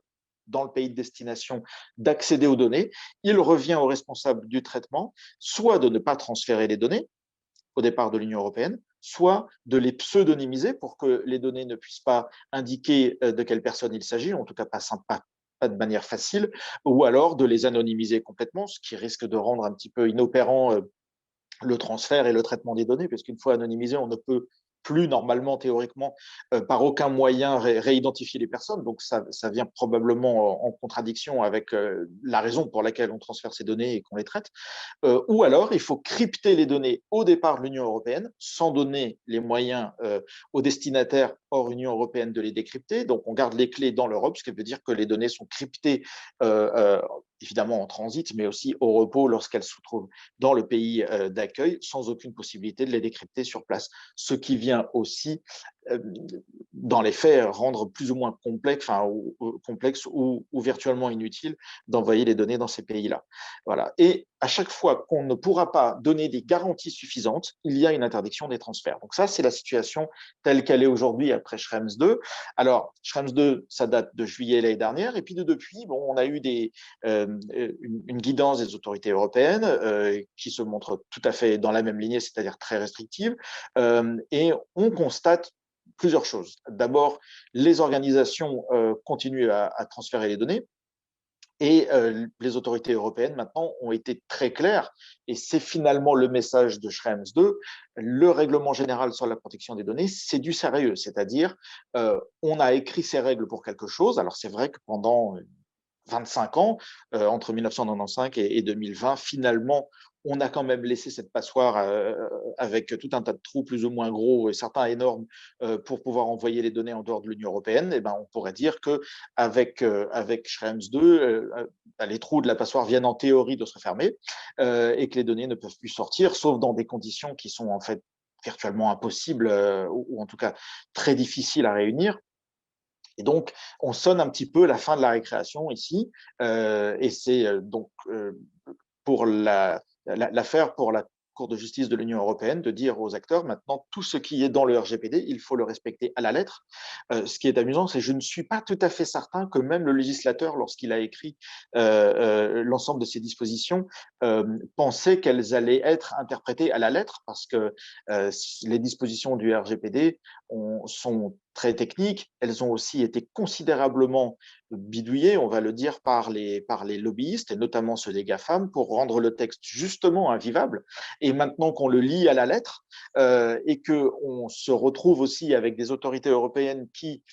dans le pays de destination d'accéder aux données, il revient aux responsables du traitement soit de ne pas transférer les données au départ de l'Union européenne, soit de les pseudonymiser pour que les données ne puissent pas indiquer de quelle personne il s'agit, en tout cas pas de manière facile, ou alors de les anonymiser complètement, ce qui risque de rendre un petit peu inopérant le transfert et le traitement des données, puisqu'une fois anonymisé, on ne peut plus normalement, théoriquement, par aucun moyen réidentifier les personnes. Donc, ça vient probablement en contradiction avec la raison pour laquelle on transfère ces données et qu'on les traite. Ou alors, il faut crypter les données au départ de l'Union européenne, sans donner les moyens aux destinataires hors Union européenne de les décrypter. Donc, on garde les clés dans l'Europe, ce qui veut dire que les données sont cryptées évidemment en transit, mais aussi au repos lorsqu'elles se trouvent dans le pays d'accueil, sans aucune possibilité de les décrypter sur place. Ce qui vient aussi dans les faits, rendre plus ou moins complexe, complexe ou virtuellement inutile d'envoyer les données dans ces pays-là. Voilà. Et à chaque fois qu'on ne pourra pas donner des garanties suffisantes, il y a une interdiction des transferts. Donc ça, c'est la situation telle qu'elle est aujourd'hui après Schrems 2. Alors, Schrems 2, ça date de juillet l'année dernière, et puis depuis, bon, on a eu une guidance des autorités européennes qui se montre tout à fait dans la même lignée, c'est-à-dire très restrictive, et on constate plusieurs choses. D'abord, les organisations continuent à transférer les données. Et les autorités européennes, maintenant, ont été très claires, et c'est finalement le message de Schrems 2, le règlement général sur la protection des données, c'est du sérieux, c'est-à-dire on a écrit ces règles pour quelque chose. Alors c'est vrai que pendant 25 ans, entre 1995 et 2020, finalement, on a quand même laissé cette passoire avec tout un tas de trous plus ou moins gros et certains énormes pour pouvoir envoyer les données en dehors de l'Union européenne. Et ben, on pourrait dire qu'avec avec Schrems 2, les trous de la passoire viennent en théorie de se refermer et que les données ne peuvent plus sortir, sauf dans des conditions qui sont en fait virtuellement impossibles ou en tout cas très difficiles à réunir. Et donc, on sonne un petit peu la fin de la récréation ici, et c'est donc pour l'affaire pour la Cour de justice de l'Union européenne de dire aux acteurs, maintenant, tout ce qui est dans le RGPD, il faut le respecter à la lettre. Ce qui est amusant, c'est que je ne suis pas tout à fait certain que même le législateur, lorsqu'il a écrit l'ensemble de ces dispositions, pensait qu'elles allaient être interprétées à la lettre, parce que les dispositions du RGPD sont très techniques. Elles ont aussi été considérablement bidouillées, on va le dire, par les lobbyistes, et notamment ceux des GAFAM, pour rendre le texte justement invivable. Et maintenant qu'on le lit à la lettre et qu'on se retrouve aussi avec des autorités européennes qui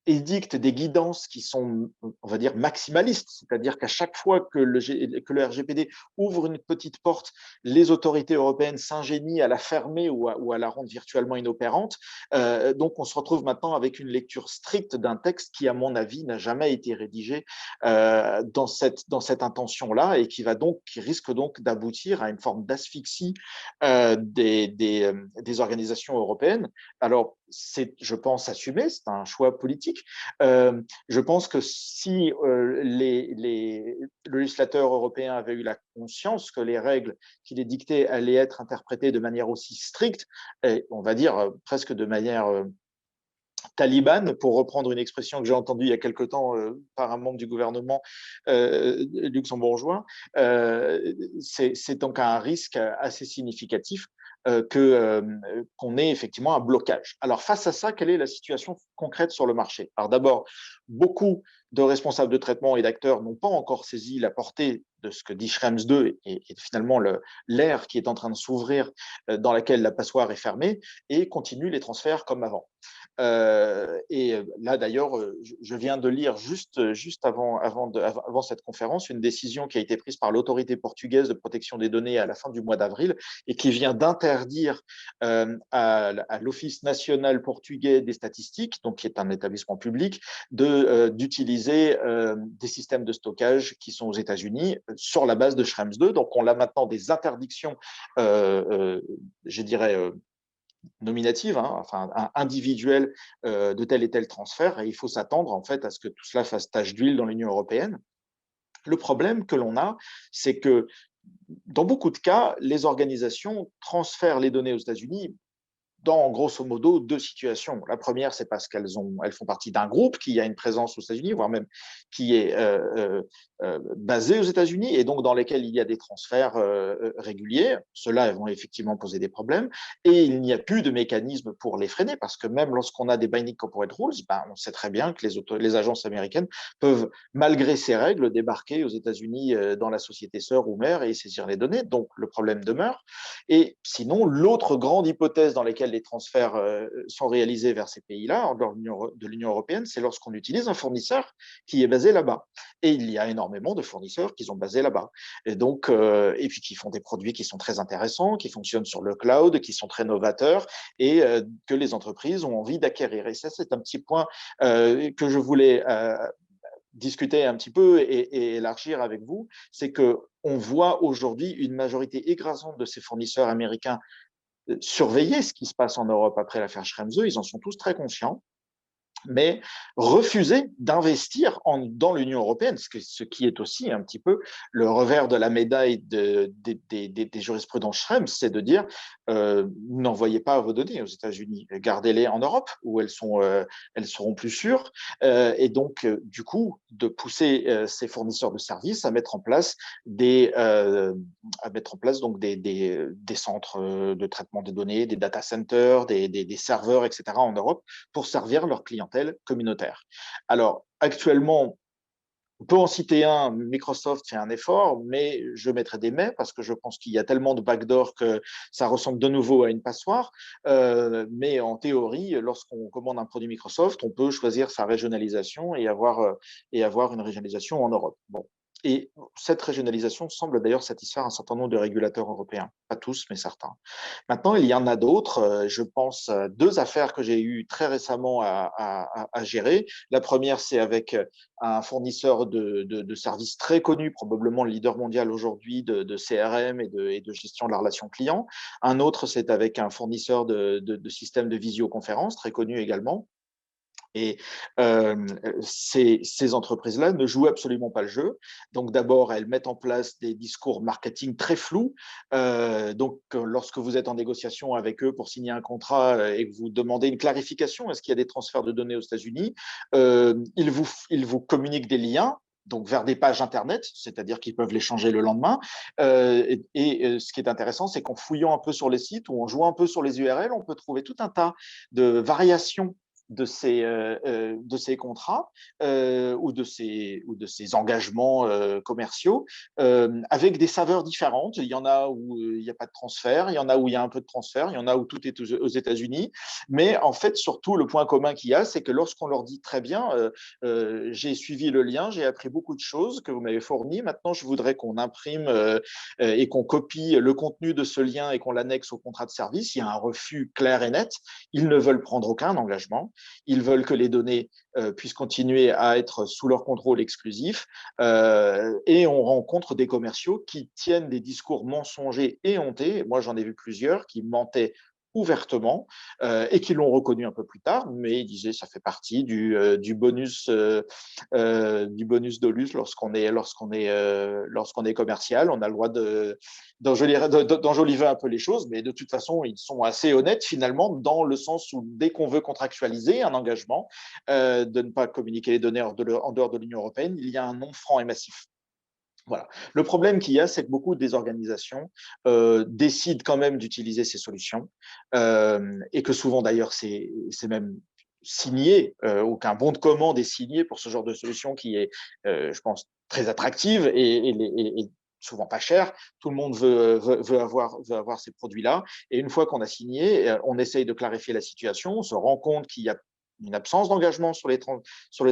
édictent des guidances qui sont, on va dire, maximalistes, c'est-à-dire qu'à chaque fois que le RGPD ouvre une petite porte, les autorités européennes s'ingénient à la fermer ou à la rendre virtuellement inopérante. Donc, on se retrouve maintenant avec une lecture stricte d'un texte qui, à mon avis, n'a jamais été rédigé dans cette intention-là et qui risque donc d'aboutir à une forme d'asphyxie des organisations européennes. Alors, c'est, je pense, assumé, c'est un choix politique. Je pense que si le législateur européen avait eu la conscience que les règles qu'il édictait allaient être interprétées de manière aussi stricte, et on va dire presque de manière talibane, pour reprendre une expression que j'ai entendue il y a quelque temps par un membre du gouvernement luxembourgeois, c'est donc un risque assez significatif qu'on ait effectivement un blocage. Alors face à ça, quelle est la situation concrète sur le marché? Alors d'abord, beaucoup de responsables de traitement et d'acteurs n'ont pas encore saisi la portée de ce que dit Schrems 2 et finalement l'ère qui est en train de s'ouvrir dans laquelle la passoire est fermée, et continuent les transferts comme avant. Et là, d'ailleurs, je viens de lire juste avant cette conférence une décision qui a été prise par l'autorité portugaise de protection des données à la fin du mois d'avril et qui vient d'interdire à l'Office national portugais des statistiques, donc qui est un établissement public, d'utiliser des systèmes de stockage qui sont aux États-Unis sur la base de Schrems 2. Donc, on a maintenant des interdictions, je dirais, nominative, enfin individuelle de tel et tel transfert, et il faut s'attendre en fait à ce que tout cela fasse tache d'huile dans l'Union européenne. Le problème que l'on a, c'est que dans beaucoup de cas, les organisations transfèrent les données aux États-Unis dans, grosso modo, deux situations. La première, c'est parce qu'elles font partie d'un groupe qui a une présence aux États-Unis, voire même qui est basé aux États-Unis, et donc dans lesquels il y a des transferts réguliers. Ceux-là vont effectivement poser des problèmes, et il n'y a plus de mécanisme pour les freiner, parce que même lorsqu'on a des Binding Corporate Rules, on sait très bien que les agences américaines peuvent, malgré ces règles, débarquer aux États-Unis dans la société sœur ou mère et saisir les données. Donc le problème demeure. Et sinon, l'autre grande hypothèse dans laquelle les transferts sont réalisés vers ces pays-là, en dehors de l'Union européenne, c'est lorsqu'on utilise un fournisseur qui est basé là-bas. Et il y a énormément de fournisseurs qui sont basés là-bas. Et donc, et puis qui font des produits qui sont très intéressants, qui fonctionnent sur le cloud, qui sont très novateurs et que les entreprises ont envie d'acquérir. Et ça, c'est un petit point que je voulais discuter un petit peu et élargir avec vous, c'est qu'on voit aujourd'hui une majorité écrasante de ces fournisseurs américains surveiller ce qui se passe en Europe après l'affaire Schrems. Ils en sont tous très conscients, mais refuser d'investir dans l'Union européenne, ce qui est aussi un petit peu le revers de la médaille des jurisprudences Schrems, c'est de dire n'envoyez pas vos données aux États-Unis, gardez-les en Europe où elles seront plus sûres, et donc du coup de pousser ces fournisseurs de services à mettre en place des centres de traitement des données, des data centers, des serveurs, etc. en Europe pour servir leur clientèle communautaire. Alors, actuellement, on peut en citer un, Microsoft fait un effort, mais je mettrai des mais parce que je pense qu'il y a tellement de backdoors que ça ressemble de nouveau à une passoire. Mais en théorie, lorsqu'on commande un produit Microsoft, on peut choisir sa régionalisation et avoir une régionalisation en Europe. Bon. Et cette régionalisation semble d'ailleurs satisfaire un certain nombre de régulateurs européens. Pas tous, mais certains. Maintenant, il y en a d'autres. Je pense à 2 affaires que j'ai eues très récemment à gérer. La première, c'est avec un fournisseur de services très connu, probablement le leader mondial aujourd'hui de CRM et de gestion de la relation client. Un autre, c'est avec un fournisseur de systèmes de visioconférence, très connu également. Et ces entreprises-là ne jouent absolument pas le jeu. Donc d'abord, elles mettent en place des discours marketing très flous. Donc lorsque vous êtes en négociation avec eux pour signer un contrat et que vous demandez une clarification, est-ce qu'il y a des transferts de données aux États-Unis, ils vous communiquent des liens donc vers des pages Internet, c'est-à-dire qu'ils peuvent les changer le lendemain. Ce qui est intéressant, c'est qu'en fouillant un peu sur les sites ou en jouant un peu sur les URL, on peut trouver tout un tas de variations de ces contrats ou de ces engagements commerciaux avec des saveurs différentes. Il y en a où il n'y a pas de transfert, il y en a où il y a un peu de transfert, il y en a où tout est aux États-Unis. Mais en fait, surtout, le point commun qu'il y a, c'est que lorsqu'on leur dit très bien, j'ai suivi le lien, j'ai appris beaucoup de choses que vous m'avez fournies, maintenant je voudrais qu'on imprime et qu'on copie le contenu de ce lien et qu'on l'annexe au contrat de service, il y a un refus clair et net. Ils ne veulent prendre aucun engagement. Ils veulent que les données puissent continuer à être sous leur contrôle exclusif. Et on rencontre des commerciaux qui tiennent des discours mensongers et hontés. Moi, j'en ai vu plusieurs qui mentaient ouvertement et qui l'ont reconnu un peu plus tard, mais ils disaient ça fait partie du bonus dolus lorsqu'on est commercial. On a le droit d'enjoliver un peu les choses, mais de toute façon, ils sont assez honnêtes finalement dans le sens où dès qu'on veut contractualiser un engagement de ne pas communiquer les données en dehors de l'Union européenne, il y a un non franc et massif. Voilà. Le problème qu'il y a, c'est que beaucoup des organisations décident quand même d'utiliser ces solutions et que souvent d'ailleurs c'est même signé ou qu'un bon de commande est signé pour ce genre de solution qui est, je pense, très attractive et souvent pas cher. Tout le monde veut avoir ces produits-là. Et une fois qu'on a signé, on essaye de clarifier la situation. On se rend compte qu'il y a une absence d'engagement sur les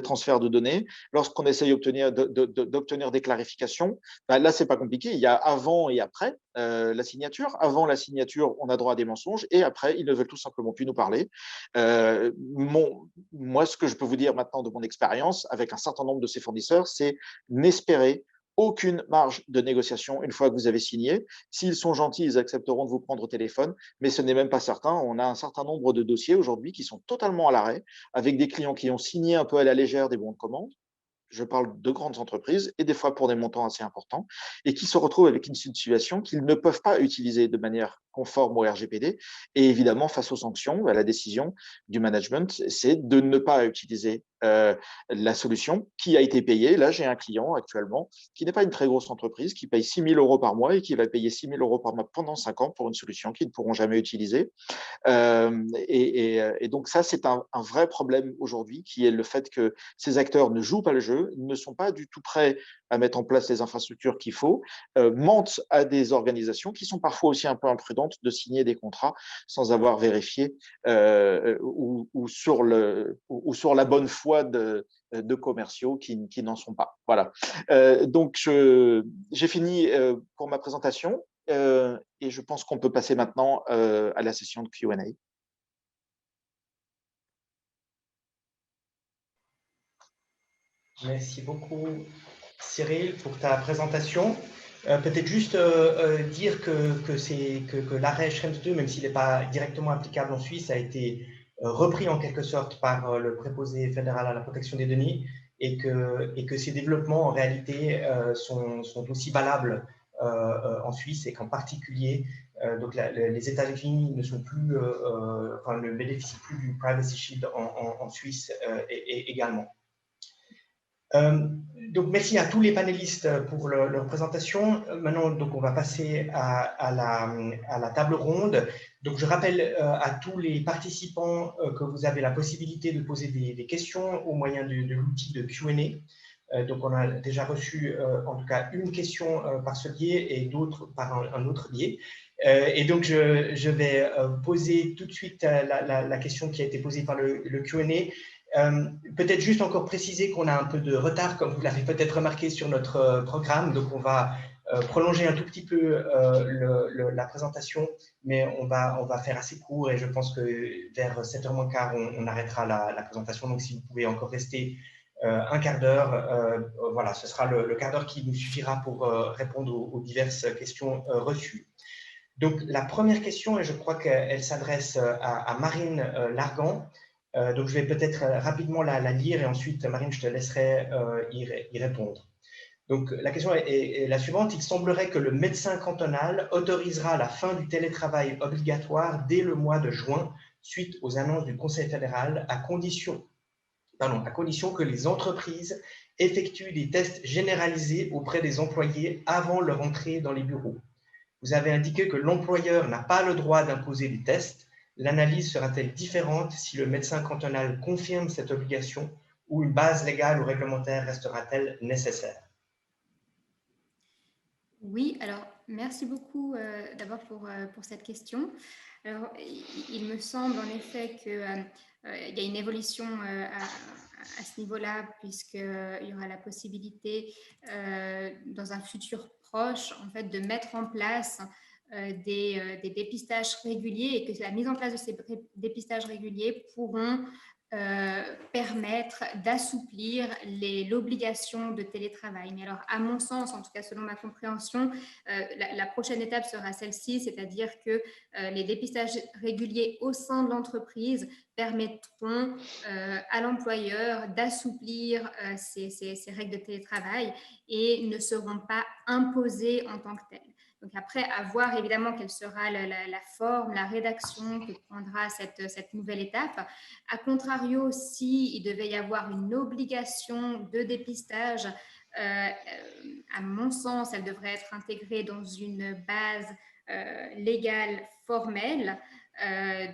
transferts de données. Lorsqu'on essaye d'obtenir des clarifications, là, c'est pas compliqué. Il y a avant et après la signature. Avant la signature, on a droit à des mensonges et après, ils ne veulent tout simplement plus nous parler. Moi, ce que je peux vous dire maintenant de mon expérience avec un certain nombre de ces fournisseurs, c'est n'espérez aucune marge de négociation une fois que vous avez signé. S'ils sont gentils, ils accepteront de vous prendre au téléphone, mais ce n'est même pas certain. On a un certain nombre de dossiers aujourd'hui qui sont totalement à l'arrêt, avec des clients qui ont signé un peu à la légère des bons de commande. Je parle de grandes entreprises et des fois pour des montants assez importants et qui se retrouvent avec une situation qu'ils ne peuvent pas utiliser de manière conforme au RGPD. Et évidemment, face aux sanctions, la décision du management, c'est de ne pas utiliser la solution qui a été payée. Là, j'ai un client actuellement qui n'est pas une très grosse entreprise, qui paye 6 000 € par mois et qui va payer 6 000 € par mois pendant 5 ans pour une solution qu'ils ne pourront jamais utiliser. Et donc ça, c'est un vrai problème aujourd'hui, qui est le fait que ces acteurs ne jouent pas le jeu, ne sont pas du tout prêts à mettre en place les infrastructures qu'il faut, mentent à des organisations qui sont parfois aussi un peu imprudentes de signer des contrats sans avoir vérifié ou sur la bonne foi de commerciaux qui n'en sont pas. Voilà. Donc, j'ai fini pour ma présentation. Et je pense qu'on peut passer maintenant à la session de Q&A. Merci beaucoup, Cyril, pour ta présentation. Peut-être juste dire que l'arrêt Schrems 2, même s'il n'est pas directement applicable en Suisse, a été repris en quelque sorte par le préposé fédéral à la protection des données et que ces développements en réalité sont aussi valables en Suisse et qu'en particulier donc les États-Unis ne sont plus, enfin, ne bénéficient plus du Privacy Shield en Suisse également. Donc, merci à tous les panélistes pour leur présentation. Maintenant, donc, on va passer à la table ronde. Donc, je rappelle à tous les participants que vous avez la possibilité de poser des questions au moyen de l'outil de Q&A. Donc, on a déjà reçu en tout cas une question par ce biais et d'autres par un autre biais. Et donc, je vais poser tout de suite la question qui a été posée par le Q&A. Peut-être juste encore préciser qu'on a un peu de retard, comme vous l'avez peut-être remarqué sur notre programme. Donc, on va prolonger un tout petit peu la présentation, mais on va faire assez court et je pense que vers 7h moins quart, on arrêtera la présentation. Donc, si vous pouvez encore rester un quart d'heure, voilà, ce sera le quart d'heure qui nous suffira pour répondre aux diverses questions reçues. Donc, la première question, et je crois qu'elle s'adresse à Marine Largan. Donc, je vais peut-être rapidement la lire et ensuite, Marine, je te laisserai y répondre. Donc, la question est la suivante. Il semblerait que le médecin cantonal autorisera la fin du télétravail obligatoire dès le mois de juin, suite aux annonces du Conseil fédéral, à condition que les entreprises effectuent des tests généralisés auprès des employés avant leur entrée dans les bureaux. Vous avez indiqué que l'employeur n'a pas le droit d'imposer des tests. L'analyse sera-t-elle différente si le médecin cantonal confirme cette obligation ou une base légale ou réglementaire restera-t-elle nécessaire? Oui, alors merci beaucoup d'abord pour cette question. Alors, il me semble en effet qu'il y a une évolution à ce niveau-là, puisqu'il y aura la possibilité dans un futur proche en fait, de mettre en place des dépistages réguliers et que la mise en place de ces dépistages réguliers pourront permettre d'assouplir l'obligation de télétravail. Mais alors, à mon sens, en tout cas selon ma compréhension, la prochaine étape sera celle-ci, c'est-à-dire que les dépistages réguliers au sein de l'entreprise permettront à l'employeur d'assouplir ces règles de télétravail et ne seront pas imposées en tant que telles. Donc après, à voir évidemment quelle sera la forme, la rédaction que prendra cette nouvelle étape. A contrario, s'il devait y avoir une obligation de dépistage, à mon sens, elle devrait être intégrée dans une base légale formelle.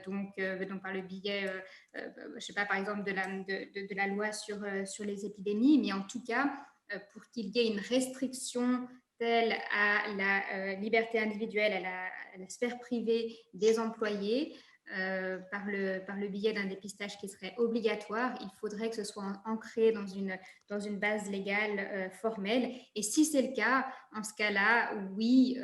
Donc par le biais, je ne sais pas, par exemple, de la loi sur les épidémies, mais en tout cas, pour qu'il y ait une restriction telle à la liberté individuelle, à la sphère privée des employés, par le biais d'un dépistage qui serait obligatoire, il faudrait que ce soit ancré dans une base légale formelle. Et si c'est le cas, en ce cas-là, oui,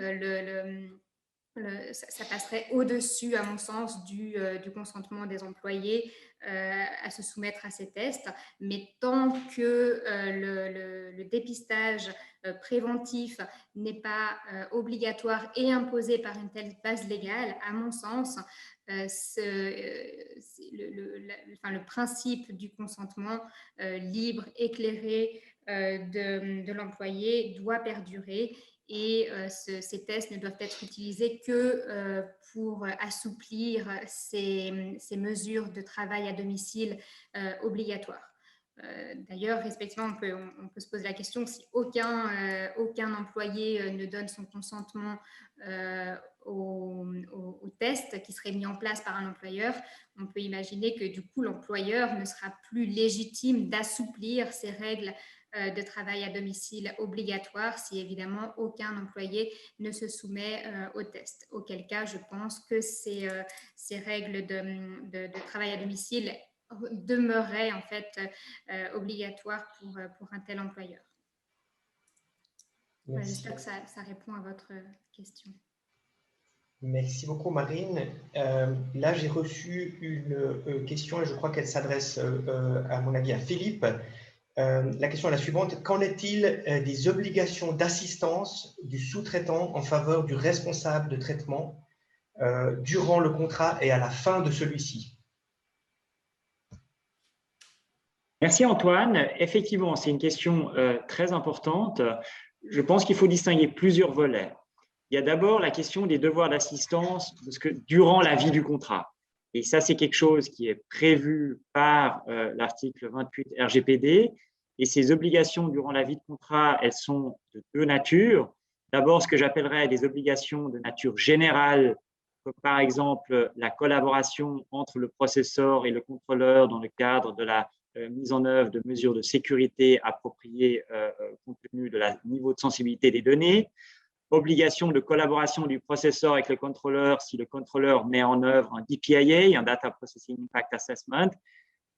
ça passerait au-dessus, à mon sens, du consentement des employés à se soumettre à ces tests. Mais tant que le dépistage préventif n'est pas obligatoire et imposé par une telle base légale, à mon sens, le principe du consentement libre, éclairé de l'employé doit perdurer. Et ces tests ne doivent être utilisés que pour assouplir ces mesures de travail à domicile obligatoires. D'ailleurs, respectivement, on peut se poser la question si aucun employé ne donne son consentement au test qui serait mis en place par un employeur, on peut imaginer que du coup, l'employeur ne sera plus légitime d'assouplir ces règles de travail à domicile obligatoire si évidemment aucun employé ne se soumet au test. Auquel cas, je pense que ces règles de travail à domicile demeuraient en fait obligatoires pour un tel employeur. Voilà, j'espère que ça répond à votre question. Merci beaucoup, Marine. Là, j'ai reçu une question et je crois qu'elle s'adresse, à mon avis, à Philippe. La question est la suivante. Qu'en est-il des obligations d'assistance du sous-traitant en faveur du responsable de traitement durant le contrat et à la fin de celui-ci? Merci Antoine. Effectivement, c'est une question très importante. Je pense qu'il faut distinguer plusieurs volets. Il y a d'abord la question des devoirs d'assistance durant la vie du contrat. Et ça, c'est quelque chose qui est prévu par l'article 28 RGPD. Et ces obligations durant la vie de contrat, elles sont de deux natures. D'abord, ce que j'appellerais des obligations de nature générale, comme par exemple la collaboration entre le processeur et le contrôleur dans le cadre de la mise en œuvre de mesures de sécurité appropriées compte tenu de la niveau de sensibilité des données, obligation de collaboration du processeur avec le contrôleur si le contrôleur met en œuvre un DPIA, un Data Processing Impact Assessment,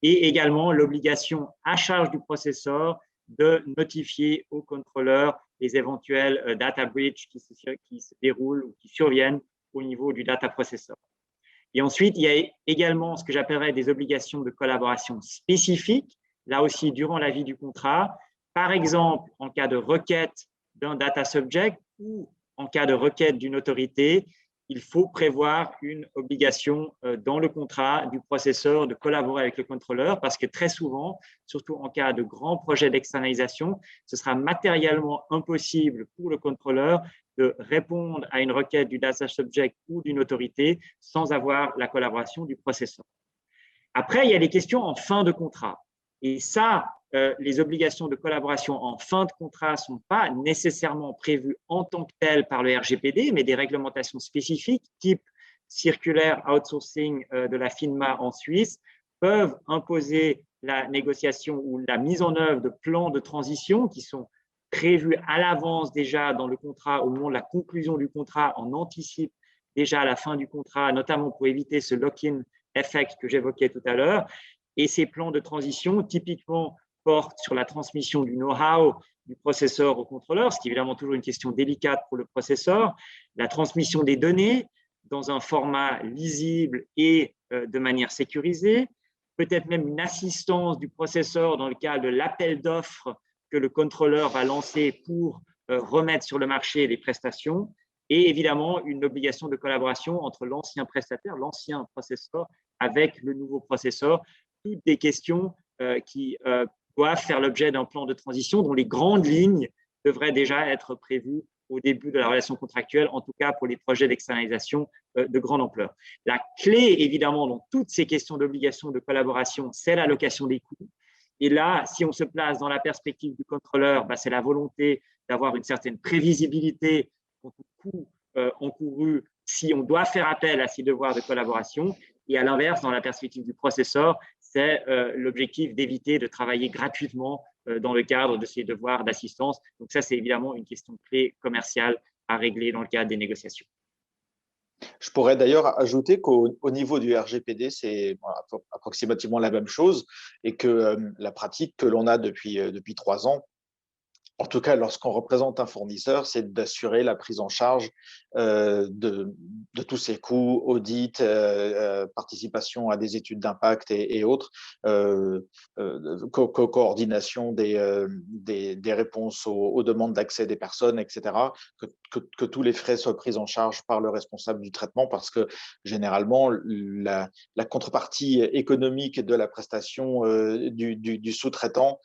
et également l'obligation à charge du processeur de notifier au contrôleur les éventuels data breach qui se déroulent ou qui surviennent au niveau du data processor. Et ensuite, il y a également ce que j'appellerais des obligations de collaboration spécifiques, là aussi durant la vie du contrat. Par exemple, en cas de requête d'un data subject ou en cas de requête d'une autorité, il faut prévoir une obligation dans le contrat du processeur de collaborer avec le contrôleur parce que très souvent, surtout en cas de grands projets d'externalisation, ce sera matériellement impossible pour le contrôleur de répondre à une requête du data subject ou d'une autorité sans avoir la collaboration du processeur. Après, il y a les questions en fin de contrat. Et ça, les obligations de collaboration en fin de contrat ne sont pas nécessairement prévues en tant que telles par le RGPD, mais des réglementations spécifiques, type circulaire outsourcing de la FINMA en Suisse, peuvent imposer la négociation ou la mise en œuvre de plans de transition qui sont prévus à l'avance déjà dans le contrat au moment de la conclusion du contrat, on anticipe déjà à la fin du contrat, notamment pour éviter ce lock-in effect que j'évoquais tout à l'heure. Et ces plans de transition, typiquement, portent sur la transmission du know-how du processeur au contrôleur, ce qui est évidemment toujours une question délicate pour le processeur, la transmission des données dans un format lisible et de manière sécurisée, peut-être même une assistance du processeur dans le cas de l'appel d'offres que le contrôleur va lancer pour remettre sur le marché les prestations, et évidemment une obligation de collaboration entre l'ancien prestataire, l'ancien processeur, avec le nouveau processeur, toutes des questions qui doivent faire l'objet d'un plan de transition dont les grandes lignes devraient déjà être prévues au début de la relation contractuelle, en tout cas pour les projets d'externalisation de grande ampleur. La clé, évidemment, dans toutes ces questions d'obligation de collaboration, c'est l'allocation des coûts. Et là, si on se place dans la perspective du contrôleur, c'est la volonté d'avoir une certaine prévisibilité quant aux coûts encourus si on doit faire appel à ces devoirs de collaboration. Et à l'inverse, dans la perspective du processeur, c'est l'objectif d'éviter de travailler gratuitement dans le cadre de ces devoirs d'assistance. Donc ça, c'est évidemment une question clé commerciale à régler dans le cadre des négociations. Je pourrais d'ailleurs ajouter qu'au niveau du RGPD, c'est approximativement la même chose et que la pratique que l'on a depuis 3 ans, en tout cas lorsqu'on représente un fournisseur, c'est d'assurer la prise en charge de tous ces coûts, audits, participation à des études d'impact et autres, coordination des réponses aux demandes d'accès des personnes, etc., que tous les frais soient pris en charge par le responsable du traitement parce que généralement, la contrepartie économique de la prestation du sous-traitant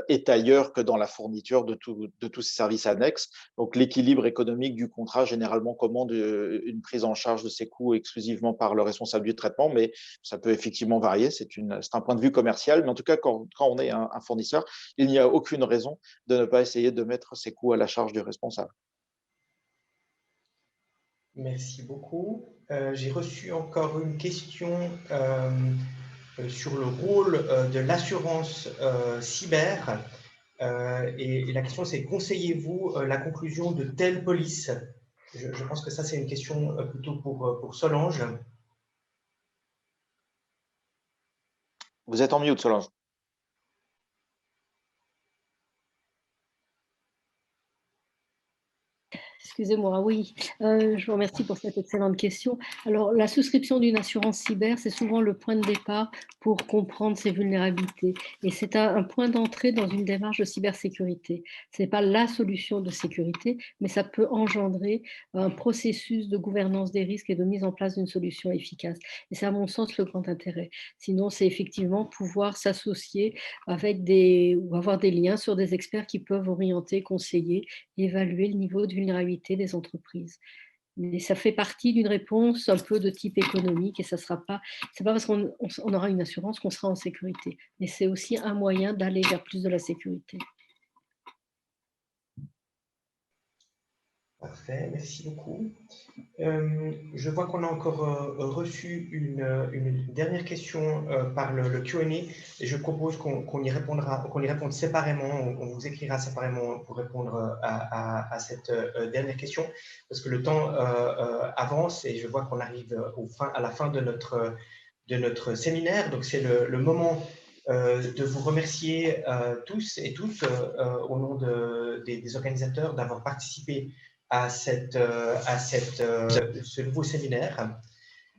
est ailleurs que dans la fourniture de tous ces services annexes. Donc, l'équilibre économique du contrat, généralement, commande une prise en charge de ces coûts exclusivement par le responsable du traitement, mais ça peut effectivement varier. C'est un point de vue commercial, mais en tout cas, quand on est un fournisseur, il n'y a aucune raison de ne pas essayer de mettre ces coûts à la charge du responsable. Merci beaucoup. J'ai reçu encore une question sur le rôle de l'assurance cyber. Et la question, c'est conseillez-vous la conclusion de telle police? Je pense que ça, c'est une question plutôt pour Solange. Vous êtes en mute, Solange. Excusez-moi, oui. Je vous remercie pour cette excellente question. Alors, la souscription d'une assurance cyber, c'est souvent le point de départ pour comprendre ces vulnérabilités. Et c'est un point d'entrée dans une démarche de cybersécurité. Ce n'est pas la solution de sécurité, mais ça peut engendrer un processus de gouvernance des risques et de mise en place d'une solution efficace. Et c'est à mon sens le grand intérêt. Sinon, c'est effectivement pouvoir s'associer avec ou avoir des liens sur des experts qui peuvent orienter, conseiller, évaluer le niveau de vulnérabilité des entreprises. Mais ça fait partie d'une réponse un peu de type économique et ça sera pas, c'est pas parce qu'on aura une assurance qu'on sera en sécurité, mais c'est aussi un moyen d'aller vers plus de la sécurité. Parfait, merci beaucoup. Je vois qu'on a encore reçu une dernière question par le Q&A et je propose qu'on y réponde séparément. On vous écrira séparément pour répondre à cette dernière question parce que le temps avance et je vois qu'on arrive à la fin de notre séminaire. Donc, c'est le moment de vous remercier tous et toutes au nom des organisateurs d'avoir participé à ce nouveau séminaire.